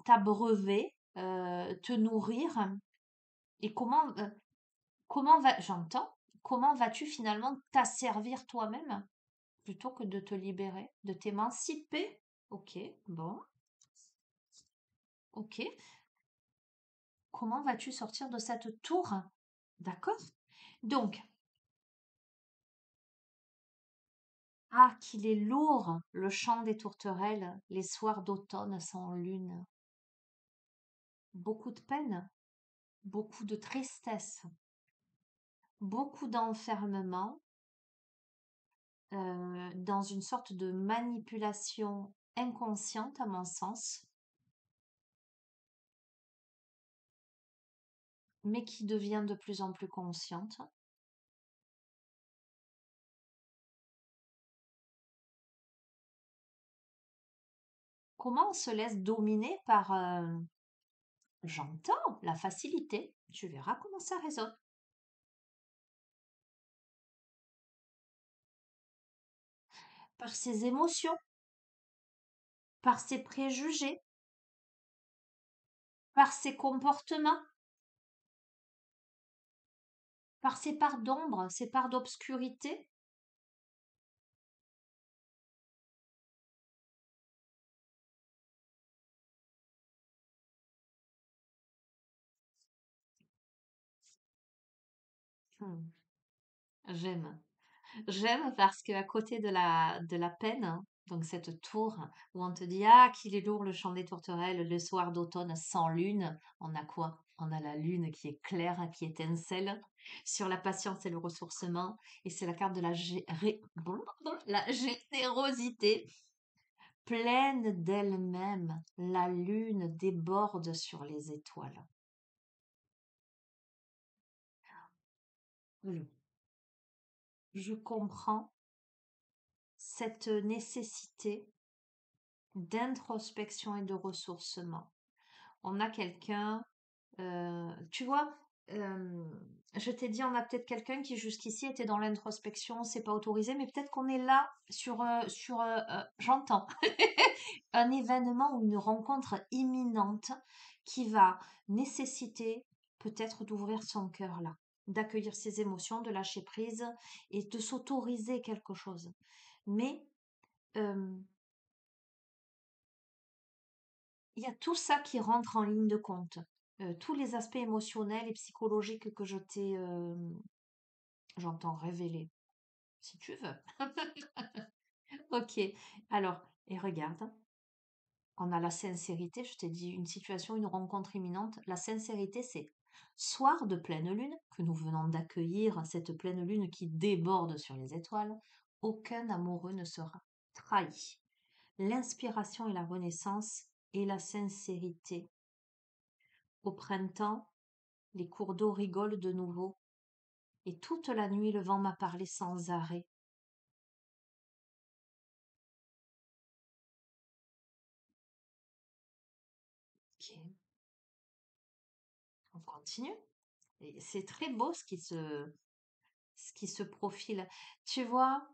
t'abreuver, te nourrir? Et comment vas-tu finalement t'asservir toi-même plutôt que de te libérer, de t'émanciper? Ok, bon, ok. Comment vas-tu sortir de cette tour? D'accord? Donc, ah, qu'il est lourd, le chant des tourterelles, les soirs d'automne sans lune. Beaucoup de peine, beaucoup de tristesse, beaucoup d'enfermement, dans une sorte de manipulation inconsciente, à mon sens, mais qui devient de plus en plus consciente. Comment on se laisse dominer par, j'entends, la facilité. Tu verras comment ça résonne. Par ses émotions, par ses préjugés, par ses comportements, par ses parts d'ombre, ses parts d'obscurité. Hmm, j'aime. J'aime parce qu'à côté de la peine, hein, donc cette tour où on te dit, ah, qu'il est lourd le chant des tourterelles, le soir d'automne sans lune, on a quoi? On a la lune qui est claire, qui étincelle sur la patience et le ressourcement, et c'est la carte de la générosité. Pleine d'elle-même, la lune déborde sur les étoiles. Oui. Je comprends cette nécessité d'introspection et de ressourcement. On a quelqu'un, tu vois, euh, je t'ai dit, on a peut-être quelqu'un qui jusqu'ici était dans l'introspection, c'est pas autorisé, mais peut-être qu'on est là j'entends, un événement ou une rencontre imminente qui va nécessiter peut-être d'ouvrir son cœur là, d'accueillir ses émotions, de lâcher prise et de s'autoriser quelque chose. Mais euh, il y a tout ça qui rentre en ligne de compte. Tous les aspects émotionnels et psychologiques que je t'ai, j'entends révéler, si tu veux. Ok, alors, et regarde, on a la sincérité, je t'ai dit une situation, une rencontre imminente. La sincérité, c'est soir de pleine lune, que nous venons d'accueillir, cette pleine lune qui déborde sur les étoiles. Aucun amoureux ne sera trahi. L'inspiration et la renaissance et la sincérité. Au printemps, les cours d'eau rigolent de nouveau, et toute la nuit le vent m'a parlé sans arrêt. Ok, on continue. Et c'est très beau ce qui se profile. Tu vois,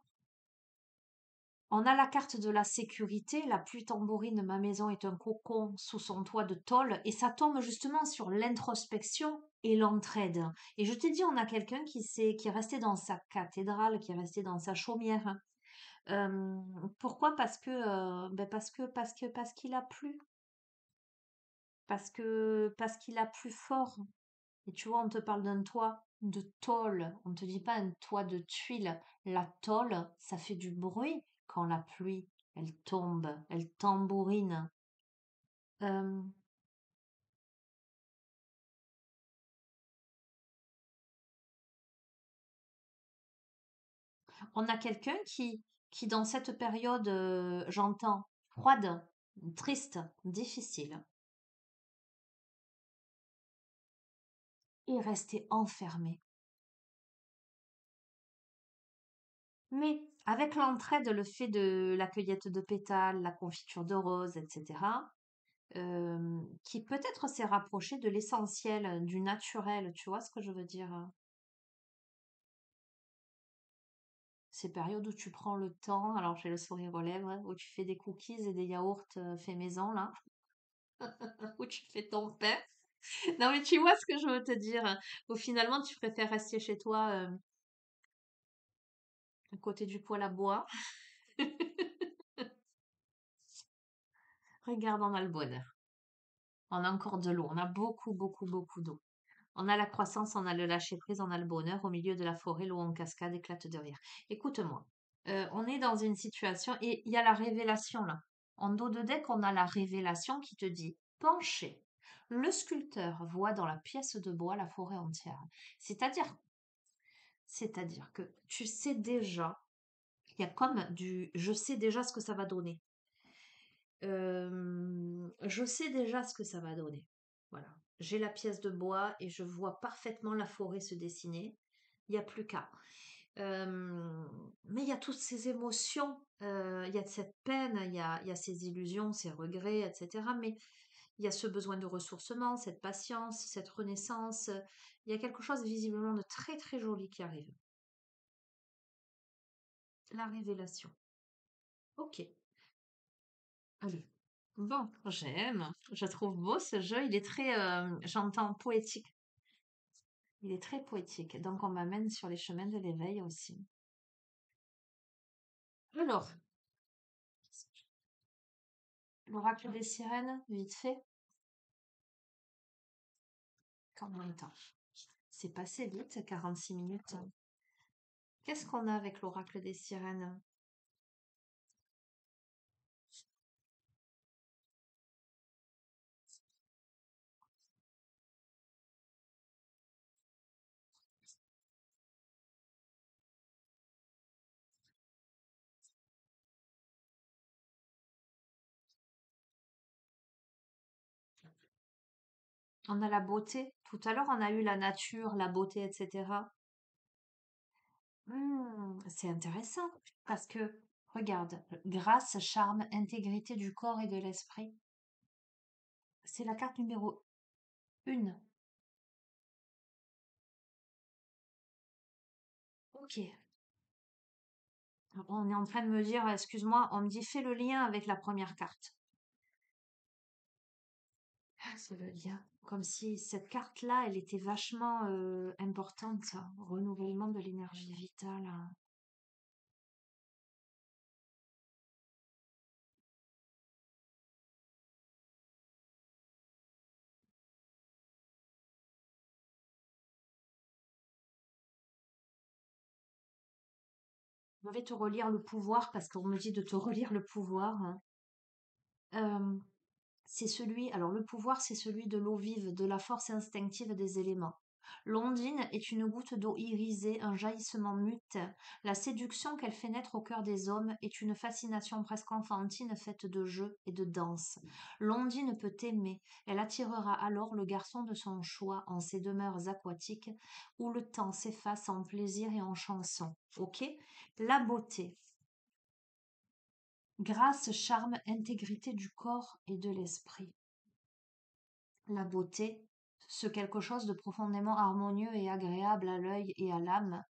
on a la carte de la sécurité, la pluie tambourine, ma maison est un cocon sous son toit de tôle, et ça tombe justement sur l'introspection et l'entraide. Et je t'ai dit, on a quelqu'un qui est resté dans sa cathédrale, qui est resté dans sa chaumière. Euh, Pourquoi? Parce qu'il a plu, parce qu'il a plu fort. Et tu vois, on te parle d'un toit de tôle, on ne te dit pas un toit de tuiles. La tôle, ça fait du bruit quand la pluie, elle tombe, elle tambourine. Euh, on a quelqu'un qui dans cette période, j'entends, froide, triste, difficile, et rester enfermé. Mais avec l'entraide, le fait de la cueillette de pétales, la confiture de roses, etc., qui peut-être s'est rapproché de l'essentiel, du naturel, tu vois ce que je veux dire? Ces périodes où tu prends le temps, alors j'ai le sourire aux lèvres, hein, où tu fais des cookies et des yaourts faits maison, là, où tu fais ton pain. Non, mais tu vois ce que je veux te dire, hein, où finalement tu préfères rester chez toi, à côté du poêle à bois. Regarde, on a le bonheur. On a encore de l'eau, on a beaucoup, beaucoup, beaucoup d'eau. On a la croissance, on a le lâcher-prise, on a le bonheur. Au milieu de la forêt, l'eau en cascade éclate de rire. Écoute-moi, on est dans une situation et il y a la révélation là. En dos de deck, on a la révélation qui te dit penché. Le sculpteur voit dans la pièce de bois la forêt entière. C'est-à-dire, c'est-à-dire que tu sais déjà, il y a comme du je sais déjà ce que ça va donner. Je sais déjà ce que ça va donner. Voilà. J'ai la pièce de bois et je vois parfaitement la forêt se dessiner. Il n'y a plus qu'à. Mais il y a toutes ces émotions, il y a de cette peine, il y a ces illusions, ces regrets, etc. Mais il y a ce besoin de ressourcement, cette patience, cette renaissance. Il y a quelque chose visiblement de très très joli qui arrive. La révélation. Ok. Allez. Bon, j'aime. Je trouve beau ce jeu. Il est très, j'entends poétique. Il est très poétique. Donc, on m'amène sur les chemins de l'éveil aussi. Alors, l'oracle des sirènes, vite fait. Combien de temps? C'est passé vite, 46 minutes. Qu'est-ce qu'on a avec l'oracle des sirènes? On a la beauté. Tout à l'heure, on a eu la nature, la beauté, etc. C'est intéressant parce que, regarde, grâce, charme, intégrité du corps et de l'esprit. C'est la carte numéro 1. Ok. On est en train de me dire, excuse-moi, on me dit fais le lien avec la première carte. Ah, c'est le lien. Comme si cette carte-là, elle était vachement importante, ça. Renouvellement de l'énergie vitale, hein. Je vais te relire le pouvoir parce qu'on me dit de te relire le pouvoir, hein. Euh, C'est celui, alors le pouvoir, c'est celui de l'eau vive, de la force instinctive des éléments. L'ondine est une goutte d'eau irisée, un jaillissement mute. La séduction qu'elle fait naître au cœur des hommes est une fascination presque enfantine faite de jeux et de danse. L'ondine peut aimer, elle attirera alors le garçon de son choix en ces demeures aquatiques où le temps s'efface en plaisir et en chanson. Ok? La beauté. Grâce, charme, intégrité du corps et de l'esprit. La beauté, ce quelque chose de profondément harmonieux et agréable à l'œil et à l'âme,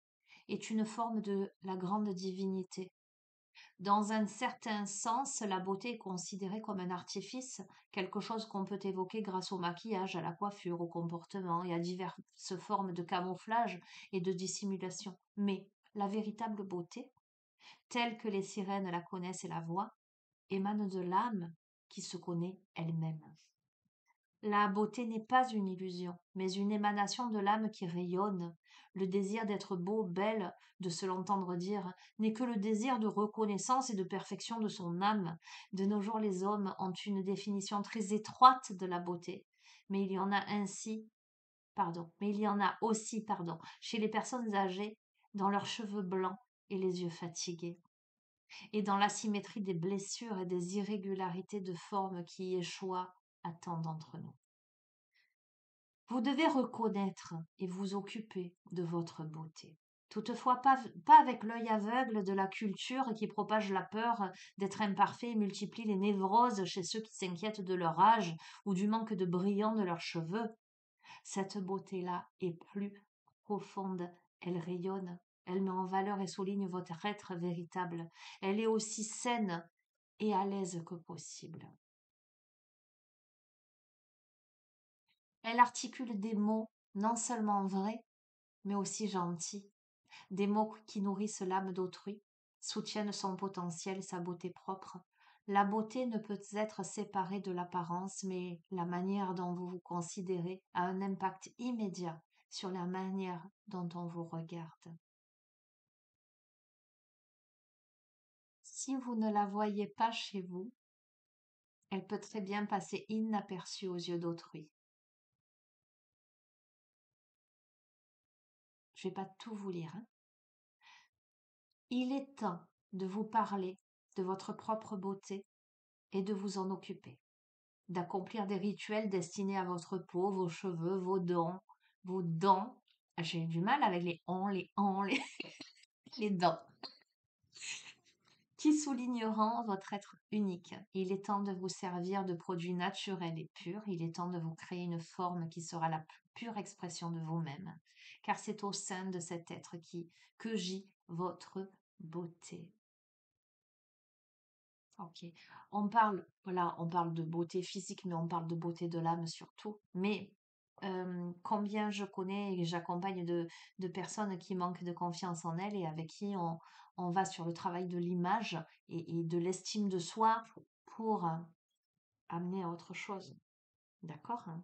est une forme de la grande divinité. Dans un certain sens, la beauté est considérée comme un artifice, quelque chose qu'on peut évoquer grâce au maquillage, à la coiffure, au comportement et à diverses formes de camouflage et de dissimulation. Mais la véritable beauté, telle que les sirènes la connaissent et la voient, émane de l'âme qui se connaît elle-même. La beauté n'est pas une illusion, mais une émanation de l'âme qui rayonne. Le désir d'être beau, belle, de se l'entendre dire, n'est que le désir de reconnaissance et de perfection de son âme. De nos jours, les hommes ont une définition très étroite de la beauté, mais il y en a ainsi, mais il y en a aussi, chez les personnes âgées, dans leurs cheveux blancs et les yeux fatigués, et dans l'asymétrie des blessures et des irrégularités de forme qui échoient à tant d'entre nous. Vous devez reconnaître et vous occuper de votre beauté. Toutefois, pas avec l'œil aveugle de la culture qui propage la peur d'être imparfait et multiplie les névroses chez ceux qui s'inquiètent de leur âge ou du manque de brillant de leurs cheveux. Cette beauté-là est plus profonde, elle rayonne, elle met en valeur et souligne votre être véritable. Elle est aussi saine et à l'aise que possible. Elle articule des mots non seulement vrais, mais aussi gentils, des mots qui nourrissent l'âme d'autrui, soutiennent son potentiel et sa beauté propre. La beauté ne peut être séparée de l'apparence, mais la manière dont vous vous considérez a un impact immédiat sur la manière dont on vous regarde. Si vous ne la voyez pas chez vous, elle peut très bien passer inaperçue aux yeux d'autrui. Je ne vais pas tout vous lire, hein. Il est temps de vous parler de votre propre beauté et de vous en occuper, d'accomplir des rituels destinés à votre peau, vos cheveux, vos dents. J'ai du mal avec les dents, qui souligneront votre être unique. Il est temps de vous servir de produits naturels et purs. Il est temps de vous créer une forme qui sera la plus pure expression de vous-même, car c'est au sein de cet être que gît votre beauté. Ok. Voilà, on parle de beauté physique, mais on parle de beauté de l'âme surtout. Mais combien je connais et j'accompagne de personnes qui manquent de confiance en elles et avec qui on va sur le travail de l'image et de l'estime de soi pour amener à autre chose. D'accord, hein?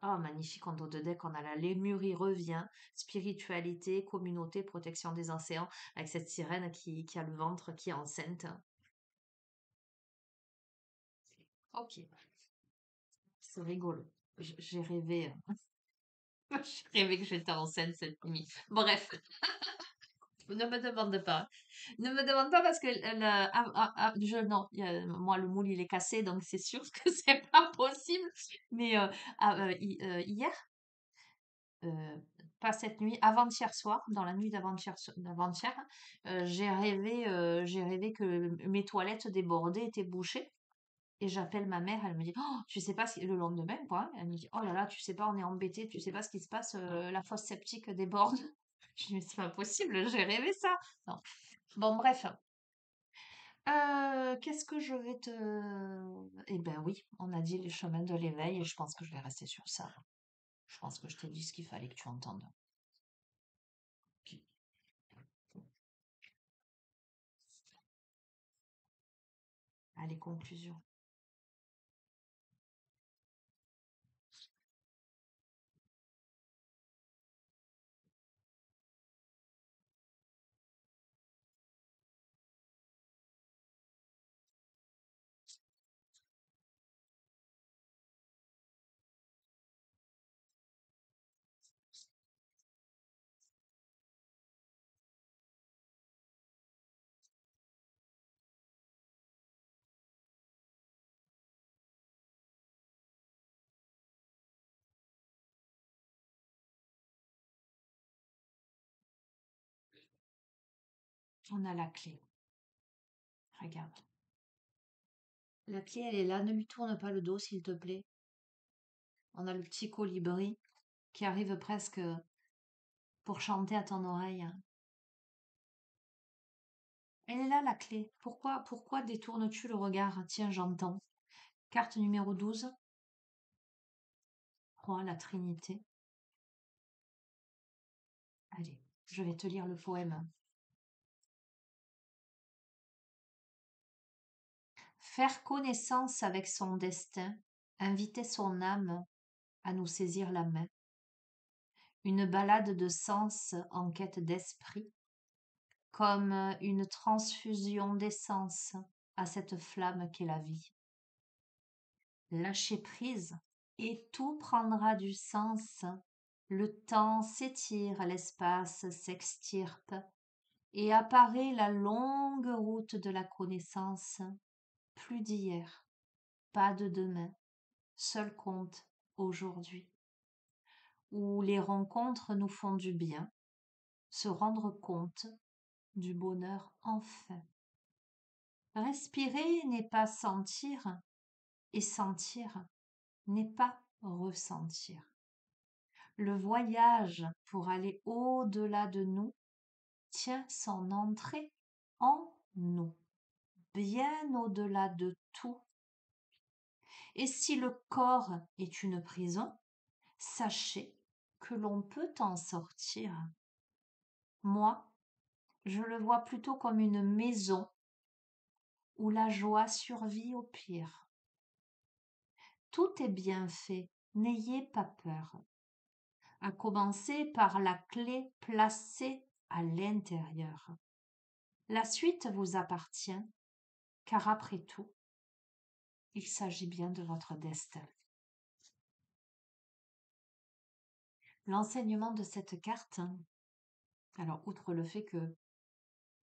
Oh, magnifique en dos de deck, on a la Lémurie revient, spiritualité, communauté, protection des océans, avec cette sirène qui a le ventre, qui est enceinte. Ok. C'est rigolo. J'ai rêvé, j'ai rêvé que j'étais enceinte cette nuit. Bref, ne me demande pas. Ne me demande pas parce que non, moi le moule il est cassé donc c'est sûr que c'est pas possible. Mais hier, euh, pas cette nuit, avant-hier soir, dans la nuit d'avant-hier, j'ai rêvé que mes toilettes débordées étaient bouchées. Et j'appelle ma mère, elle me dit: «Oh, tu sais pas ce qui» le lendemain, quoi, elle me dit: «Oh là là, tu sais pas, on est embêtés, tu sais pas ce qui se passe, la fosse septique déborde». Je dis: «Mais c'est pas possible, j'ai rêvé ça». Non. Bon bref, qu'est-ce que je vais te eh ben oui, on a dit les chemins de l'éveil et je pense que je vais rester sur ça. Je pense que je t'ai dit ce qu'il fallait que tu entendes. OK. Allez, conclusion. On a la clé. Regarde. La clé, elle est là, ne lui tourne pas le dos, s'il te plaît. On a le petit colibri qui arrive presque pour chanter à ton oreille. Elle est là la clé. Pourquoi détournes-tu le regard? Tiens, j'entends. Carte numéro 12. Roi, la Trinité. Allez, je vais te lire le poème. Faire connaissance avec son destin, inviter son âme à nous saisir la main. Une balade de sens en quête d'esprit, comme une transfusion d'essence à cette flamme qu'est la vie. Lâcher prise et tout prendra du sens. Le temps s'étire, l'espace s'extirpe et apparaît la longue route de la connaissance. Plus d'hier, pas de demain, seul compte aujourd'hui. où les rencontres nous font du bien, se rendre compte du bonheur enfin. Respirer n'est pas sentir, et sentir n'est pas ressentir. Le voyage pour aller au-delà de nous tient son entrée en nous, bien au-delà de tout. Et si le corps est une prison, sachez que l'on peut en sortir. Moi, je le vois plutôt comme une maison où la joie survit au pire. Tout est bien fait, n'ayez pas peur. À commencer par la clé placée à l'intérieur. La suite vous appartient, car après tout, il s'agit bien de votre destin. L'enseignement de cette carte, alors outre le fait que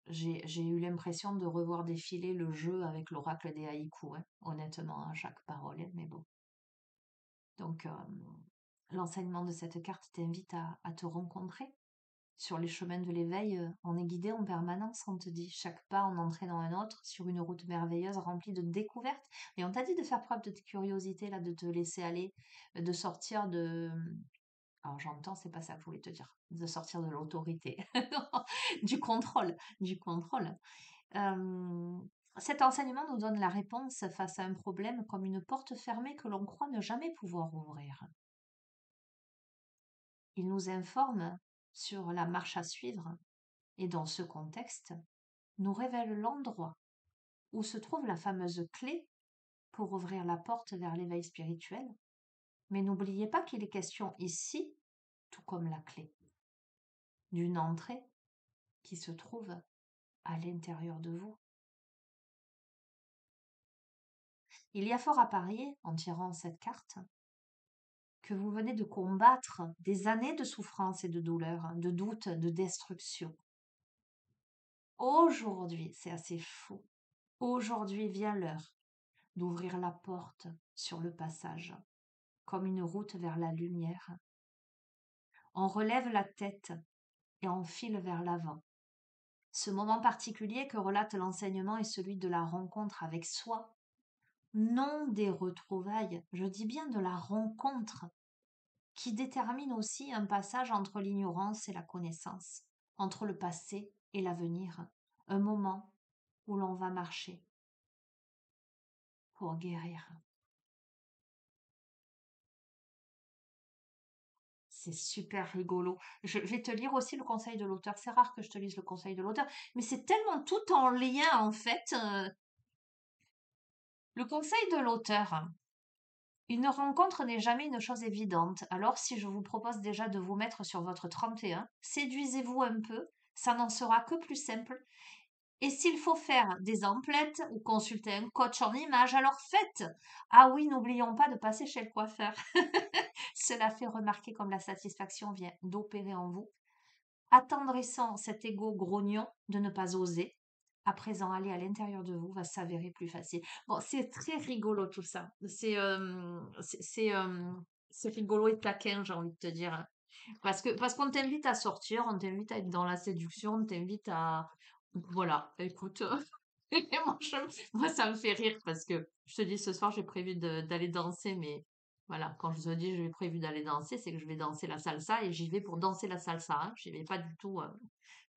j'ai eu l'impression de revoir défiler le jeu avec l'oracle des haïkus, hein, honnêtement, à chaque parole, hein, mais bon. Donc, l'enseignement de cette carte t'invite à te rencontrer sur les chemins de l'éveil. On est guidé en permanence, on te dit, chaque pas en entrée dans un autre, sur une route merveilleuse remplie de découvertes. Et on t'a dit de faire preuve de curiosité, là, de te laisser aller, de sortir de... Alors j'entends, c'est pas ça que je voulais te dire, de sortir de l'autorité, du contrôle, du contrôle. Euh, Cet enseignement nous donne la réponse face à un problème comme une porte fermée que l'on croit ne jamais pouvoir ouvrir. Il nous informe sur la marche à suivre et dans ce contexte, nous révèle l'endroit où se trouve la fameuse clé pour ouvrir la porte vers l'éveil spirituel. Mais n'oubliez pas qu'il est question ici, tout comme la clé, d'une entrée qui se trouve à l'intérieur de vous. Il y a fort à parier, en tirant cette carte, que vous venez de combattre des années de souffrance et de douleur, de doute, de destruction. Aujourd'hui, c'est assez fou. Aujourd'hui vient l'heure d'ouvrir la porte sur le passage, comme une route vers la lumière. On relève la tête et on file vers l'avant. Ce moment particulier que relate l'enseignement est celui de la rencontre avec soi, non des retrouvailles, je dis bien de la rencontre, qui détermine aussi un passage entre l'ignorance et la connaissance, entre le passé et l'avenir, un moment où l'on va marcher pour guérir. C'est super rigolo. Je vais te lire aussi le conseil de l'auteur. C'est rare que je te lise le conseil de l'auteur, mais c'est tellement tout en lien en fait. Le conseil de l'auteur. Une rencontre n'est jamais une chose évidente. Alors si je vous propose déjà de vous mettre sur votre 31, séduisez-vous un peu, ça n'en sera que plus simple. Et s'il faut faire des emplettes ou consulter un coach en images, alors faites. Ah oui, n'oublions pas de passer chez le coiffeur. Cela fait remarquer comme la satisfaction vient d'opérer en vous, attendrissant cet ego grognon de ne pas oser. À présent, aller à l'intérieur de vous va s'avérer plus facile. Bon, c'est très rigolo tout ça. C'est rigolo et taquin, j'ai envie de te dire. Parce qu'on t'invite à sortir, on t'invite à être dans la séduction, on t'invite à... Voilà, écoute, moi, moi, ça me fait rire parce que je te dis, ce soir, j'ai prévu d'aller danser, mais voilà, quand je te dis j'ai prévu d'aller danser, c'est que je vais danser la salsa et j'y vais pour danser la salsa, hein. J'y vais pas du tout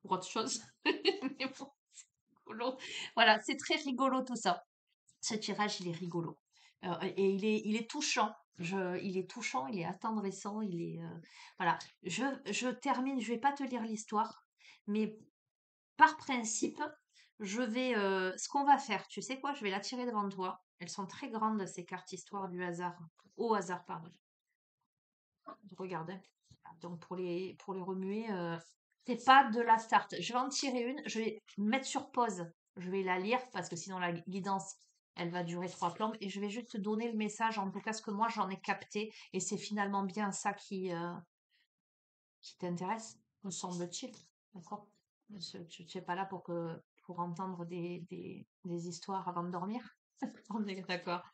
pour autre chose. Mais bon, c'est rigolo. Voilà, c'est très rigolo tout ça. Ce tirage, il est rigolo. Et il est touchant. Il est touchant, il est attendrissant, il est... voilà, je termine, je vais pas te lire l'histoire, mais par principe, ce qu'on va faire, tu sais quoi, je vais la tirer devant toi. Elles sont très grandes, ces cartes histoire du hasard. Au hasard, pardon. Regarde, hein. Donc pour les remuer, c'est pas de la start. Je vais en tirer une, je vais mettre sur pause. Je vais la lire parce que sinon la guidance, elle va durer 3 plombes. Et je vais juste te donner le message, en tout cas ce que moi j'en ai capté. Et c'est finalement bien ça qui t'intéresse, me semble-t-il. D'accord? Tu n'es pas là pour entendre des histoires avant de dormir. On est d'accord.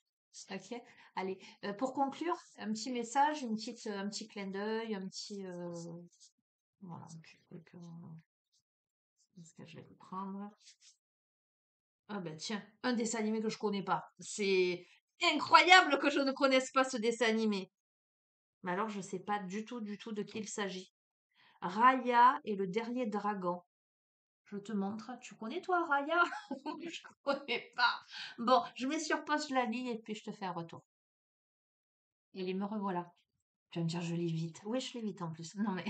Ok, allez. Pour conclure, un petit message, un petit clin d'œil, un petit, voilà, un petit truc. Est-ce que je vais le prendre? Ah ben tiens, un dessin animé que je connais pas. C'est incroyable que je ne connaisse pas ce dessin animé. Mais alors, je sais pas du tout de qui il s'agit. Raya et le dernier dragon. Je te montre. Tu connais toi, Raya? Je connais pas. Bon, je mets sur pause, je la lis et puis je te fais un retour. Allez, me revoilà. Tu vas me dire, je lis vite. Oui, je lis vite en plus. Non mais,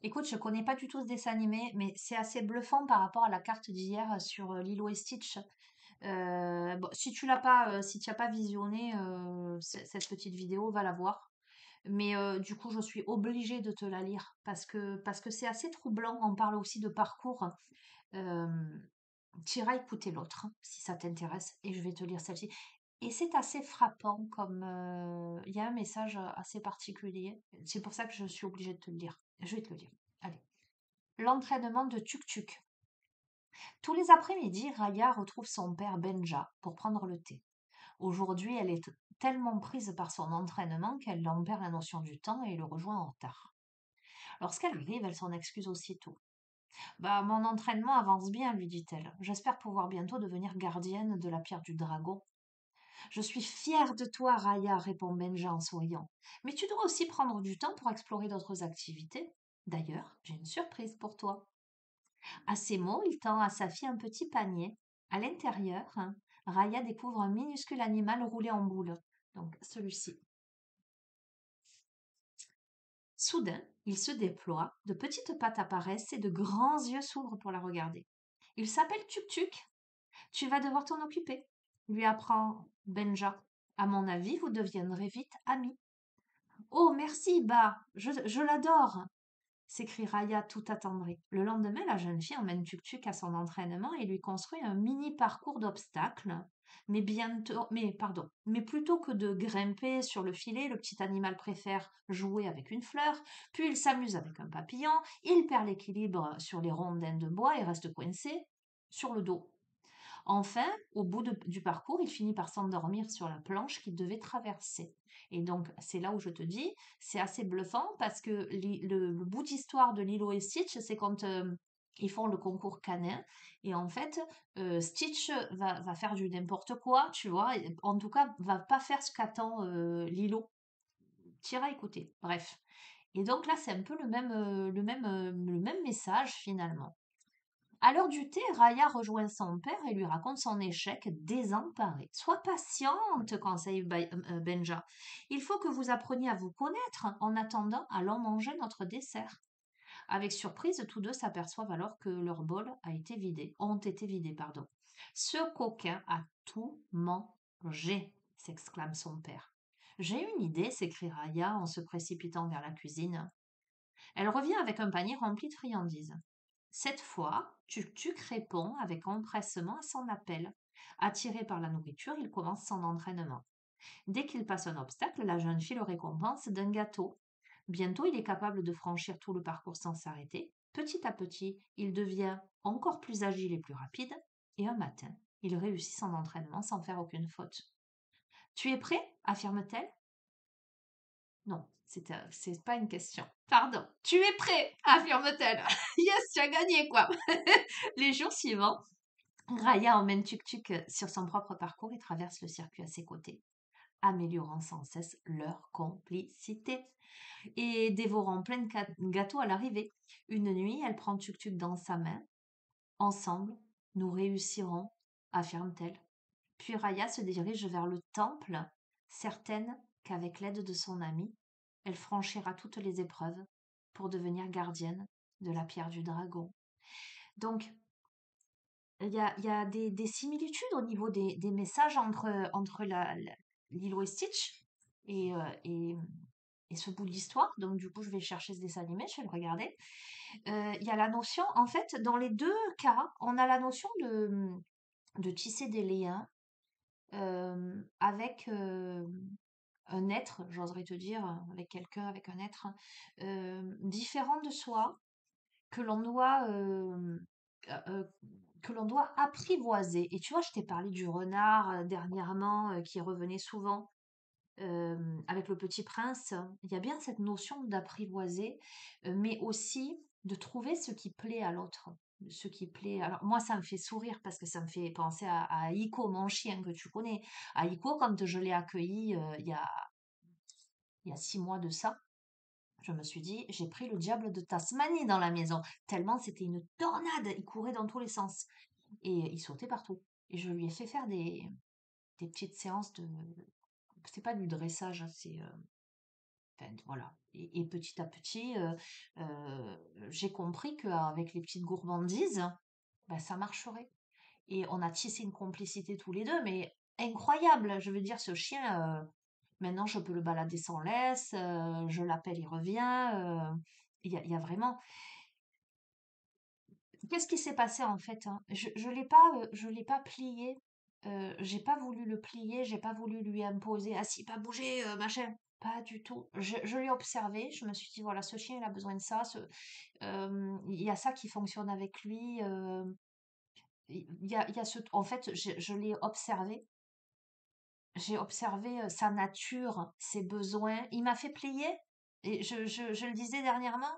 écoute, je connais pas du tout ce dessin animé, mais c'est assez bluffant par rapport à la carte d'hier sur Lilo et Stitch. Bon, si tu l'as pas, si tu n'as pas visionné cette petite vidéo, va la voir. Mais du coup, je suis obligée de te la lire parce que c'est assez troublant. On parle aussi de parcours. Euh, tu iras écouter l'autre si ça t'intéresse et je vais te lire celle-ci. Et c'est assez frappant comme il y a un message assez particulier. C'est pour ça que je suis obligée de te le lire. Je vais te le lire. Allez. L'entraînement de Tuk Tuk. Tous les après-midi, Raya retrouve son père Benja pour prendre le thé. Aujourd'hui, elle est tellement prise par son entraînement qu'elle en perd la notion du temps et le rejoint en retard. Lorsqu'elle arrive, elle s'en excuse aussitôt. Bah, mon entraînement avance bien, lui dit-elle. J'espère pouvoir bientôt devenir gardienne de la pierre du dragon. Je suis fière de toi, Raya, répond Benja en souriant. Mais tu dois aussi prendre du temps pour explorer d'autres activités. D'ailleurs, j'ai une surprise pour toi. À ces mots, il tend à sa fille un petit panier. À l'intérieur, Raya découvre un minuscule animal roulé en boule. Donc, celui-ci. Soudain, il se déploie, de petites pattes apparaissent et de grands yeux s'ouvrent pour la regarder. Il s'appelle Tuk-Tuk. Tu vas devoir t'en occuper, lui apprend Benja. À mon avis, vous deviendrez vite amis. Oh, merci, bah, je l'adore, s'écrie Raya tout attendrie. Le lendemain, la jeune fille emmène Tuk-Tuk à son entraînement et lui construit un mini parcours d'obstacles. Mais plutôt que de grimper sur le filet, le petit animal préfère jouer avec une fleur, puis il s'amuse avec un papillon, il perd l'équilibre sur les rondins de bois et reste coincé sur le dos. Enfin, au bout du parcours, il finit par s'endormir sur la planche qu'il devait traverser. Et donc, c'est là où je te dis, c'est assez bluffant parce que le bout d'histoire de Lilo et Stitch, c'est quand ils font le concours canin. Et en fait, Stitch va faire du n'importe quoi, tu vois. En tout cas, va pas faire ce qu'attend Lilo. T'iras écouter. Bref. Et donc là, c'est un peu le même message finalement. À l'heure du thé, Raya rejoint son père et lui raconte son échec désemparé. Sois patiente, conseille Benja. Il faut que vous appreniez à vous connaître. En attendant, allons manger notre dessert. Avec surprise, tous deux s'aperçoivent alors que leur bol ont été vidés, pardon. Ce coquin a tout mangé, s'exclame son père. J'ai une idée, s'écrie Raya en se précipitant vers la cuisine. Elle revient avec un panier rempli de friandises. Cette fois, Tuk-Tuk répond avec empressement à son appel. Attiré par la nourriture, il commence son entraînement. Dès qu'il passe un obstacle, la jeune fille le récompense d'un gâteau. Bientôt, il est capable de franchir tout le parcours sans s'arrêter. Petit à petit, il devient encore plus agile et plus rapide. Et un matin, il réussit son entraînement sans faire aucune faute. Tu es prêt affirme-t-elle. Non, c'est pas une question. Pardon. Tu es prêt affirme-t-elle. Yes, tu as gagné, quoi. Les jours suivants, Raya emmène Tuk-Tuk sur son propre parcours et traverse le circuit à ses côtés, améliorant sans cesse leur complicité et dévorant plein de gâteaux à l'arrivée. Une nuit, elle prend Tuk-Tuk dans sa main. Ensemble, nous réussirons, affirme-t-elle. Puis Raya se dirige vers le temple, certaine qu'avec l'aide de son ami, elle franchira toutes les épreuves pour devenir gardienne de la pierre du dragon. Donc, il y a des similitudes au niveau des messages entre Lilo et Stitch et, euh, et, et ce bout d'histoire. Donc, du coup, je vais chercher ce dessin animé, je vais le regarder. Il y a la notion, en fait, dans les deux cas, on a la notion de tisser des liens avec un être, j'oserais te dire, avec quelqu'un, avec un être différent de soi, que l'on doit que l'on doit apprivoiser. Et tu vois, je t'ai parlé du renard dernièrement qui revenait souvent avec le Petit Prince. Il y a bien cette notion d'apprivoiser, mais aussi de trouver ce qui plaît à l'autre. Ce qui plaît. Alors, moi, ça me fait sourire parce que ça me fait penser à Iko, mon chien que tu connais. À Iko, quand je l'ai accueilli il y a 6 mois de ça, je me suis dit, j'ai pris le diable de Tasmanie dans la maison, tellement c'était une tornade, il courait dans tous les sens et il sautait partout. Et je lui ai fait faire des petites séances de... C'est pas du dressage, hein, c'est... enfin, voilà. Et petit à petit, j'ai compris qu'avec les petites gourmandises, ben, ça marcherait. Et on a tissé une complicité tous les deux, mais incroyable. Je veux dire, ce chien, maintenant je peux le balader sans laisse, je l'appelle, il revient. Il y a vraiment. Qu'est-ce qui s'est passé en fait, hein? Je l'ai pas plié. J'ai pas voulu le plier, j'ai pas voulu lui imposer. Ah si, pas bouger, machin. Pas du tout. Je l'ai observé. Je me suis dit voilà, ce chien il a besoin de ça. Il y a ça qui fonctionne avec lui. Il y a ce. En fait, je l'ai observé. J'ai observé sa nature, ses besoins. Il m'a fait plier. Et je le disais dernièrement,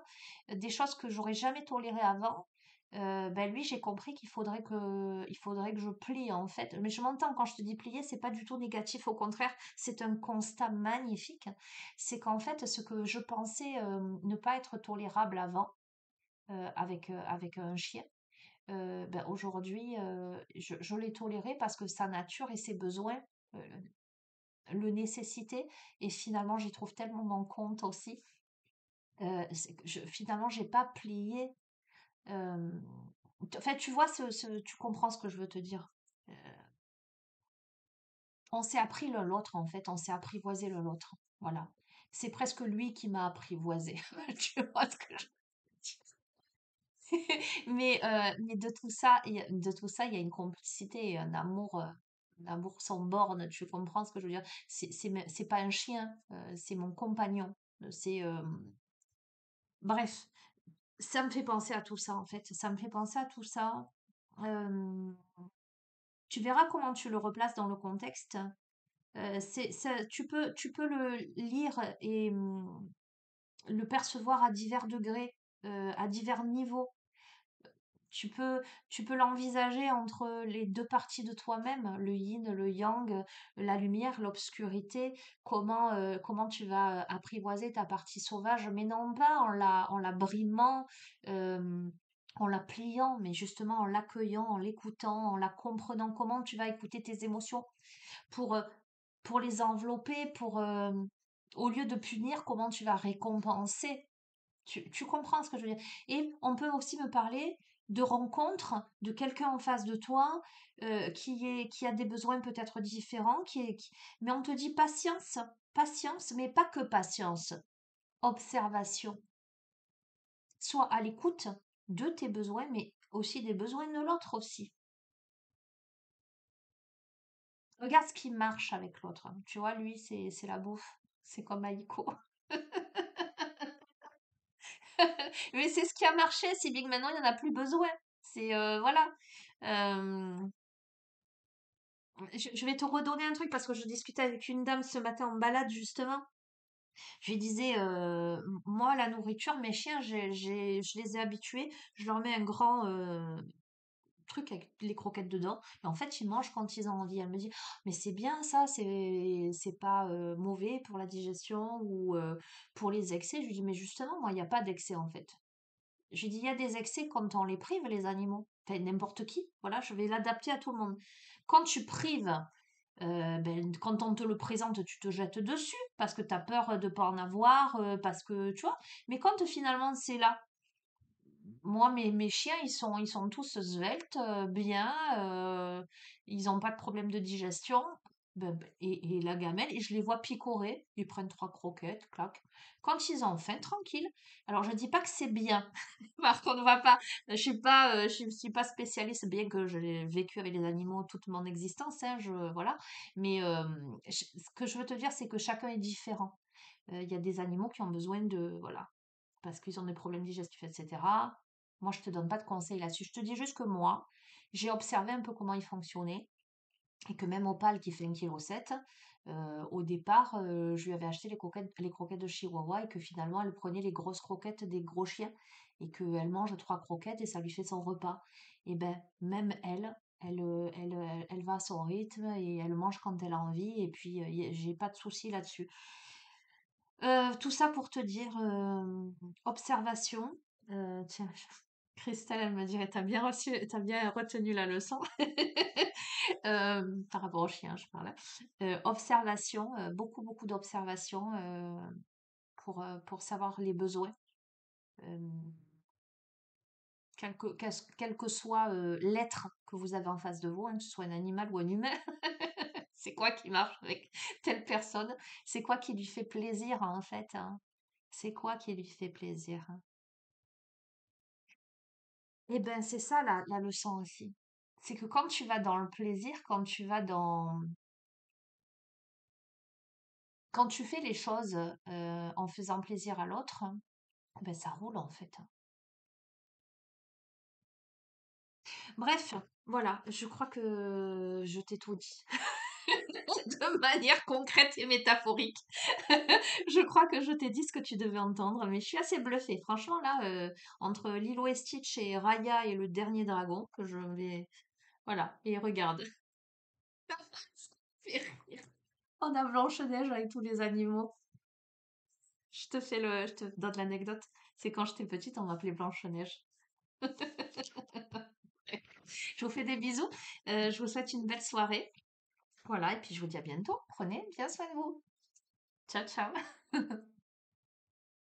des choses que j'aurais jamais tolérées avant. Ben lui, j'ai compris il faudrait que je plie en fait. Mais je m'entends quand je te dis plier, c'est pas du tout négatif. Au contraire, c'est un constat magnifique. C'est qu'en fait, ce que je pensais ne pas être tolérable avant avec un chien, ben aujourd'hui, je l'ai toléré parce que sa nature et ses besoins euh, le nécessiter et finalement j'y trouve tellement mon compte aussi. C'est que finalement j'ai pas plié. euh, En fait, tu vois, tu comprends ce que je veux te dire. Euh, on s'est appris l'un l'autre en fait, on s'est apprivoisé l'un l'autre. Voilà. C'est presque lui qui m'a apprivoisé. Tu vois ce que je veux dire. Mais de tout ça, il y a une complicité et un amour sans borne. Tu comprends ce que je veux dire? C'est pas un chien, c'est mon compagnon. C'est bref, ça me fait penser à tout ça en fait. Ça me fait penser à tout ça. Euh, Tu verras comment tu le replaces dans le contexte. Tu peux le lire et le percevoir à divers degrés, à divers niveaux. Tu peux, tu peux l'envisager entre les deux parties de toi-même, le yin, le yang, la lumière, l'obscurité, comment tu vas apprivoiser ta partie sauvage, mais non pas en la brimant, euh, en la pliant, mais justement en l'accueillant, en l'écoutant, en la comprenant, comment tu vas écouter tes émotions pour, euh, pour les envelopper, au lieu de punir, comment tu vas récompenser. Tu comprends ce que je veux dire? Et on peut aussi me parler de rencontres, de quelqu'un en face de toi qui a des besoins peut-être différents, mais on te dit patience, patience, mais pas que patience, observation. Sois à l'écoute de tes besoins, mais aussi des besoins de l'autre aussi. Regarde ce qui marche avec l'autre, hein. Tu vois, lui, c'est la bouffe. C'est comme Aïko. Mais c'est ce qui a marché, si bien que maintenant, il n'y en a plus besoin. C'est, voilà. Euh, je vais te redonner un truc parce que je discutais avec une dame ce matin en balade justement. Je lui disais, moi la nourriture, mes chiens, je les ai habitués, je leur mets un grand truc avec les croquettes dedans, et en fait ils mangent quand ils ont envie. Elle me dit, mais c'est bien ça, c'est pas mauvais pour la digestion ou pour les excès. Je lui dis, mais justement, moi il n'y a pas d'excès en fait. Je lui dis, il y a des excès quand on les prive, les animaux. Enfin, n'importe qui. Voilà, je vais l'adapter à tout le monde. Quand tu prives ben, quand on te le présente, tu te jettes dessus parce que tu as peur de pas en avoir, parce que tu vois. Mais quand finalement c'est là, moi mes chiens ils sont tous sveltes, bien, ils n'ont pas de problème de digestion. Et la gamelle, et je les vois picorer, ils prennent 3 croquettes, clac. Quand ils ont faim, tranquille. Alors je dis pas que c'est bien, parce qu'on ne va pas, je suis pas spécialiste, bien que j'ai vécu avec les animaux toute mon existence, hein, voilà. Mais ce que je veux te dire, c'est que chacun est différent. Il y a des animaux qui ont besoin voilà, parce qu'ils ont des problèmes digestifs, etc. Moi, je te donne pas de conseils là-dessus. Je te dis juste que moi, j'ai observé un peu comment il fonctionnait et que même Opal qui fait 1,7 kg, au départ, je lui avais acheté les croquettes de Chihuahua et que finalement elle prenait les grosses croquettes des gros chiens et qu'elle mange 3 croquettes et ça lui fait son repas. Et ben même elle va à son rythme et elle mange quand elle a envie et puis j'ai pas de souci là-dessus. Tout ça pour te dire, observation. Tiens, Christelle, elle me dirait, t'as bien retenu la leçon. Par rapport au chien, je parlais. Observation, beaucoup, beaucoup d'observation pour savoir les besoins. Euh, quel que soit l'être que vous avez en face de vous, hein, que ce soit un animal ou un humain, c'est quoi qui marche avec telle personne? C'est quoi qui lui fait plaisir, en fait, hein? C'est quoi qui lui fait plaisir, hein? Eh ben, c'est ça la leçon aussi. C'est que quand tu vas dans le plaisir, quand tu fais les choses en faisant plaisir à l'autre, ben ça roule en fait. Bref, voilà, je crois que je t'ai tout dit. De manière concrète et métaphorique. Je crois que je t'ai dit ce que tu devais entendre, mais je suis assez bluffée. Franchement, là, entre Lilo et Stitch et Raya et le dernier dragon, que je vais... Voilà, et regarde. Ça me fait rire. On a Blanche-Neige avec tous les animaux. Je te donne l'anecdote. C'est quand j'étais petite, on m'appelait Blanche-Neige. Je vous fais des bisous. Je vous souhaite une belle soirée. Voilà, et puis je vous dis à bientôt. Prenez bien soin de vous. Ciao, ciao.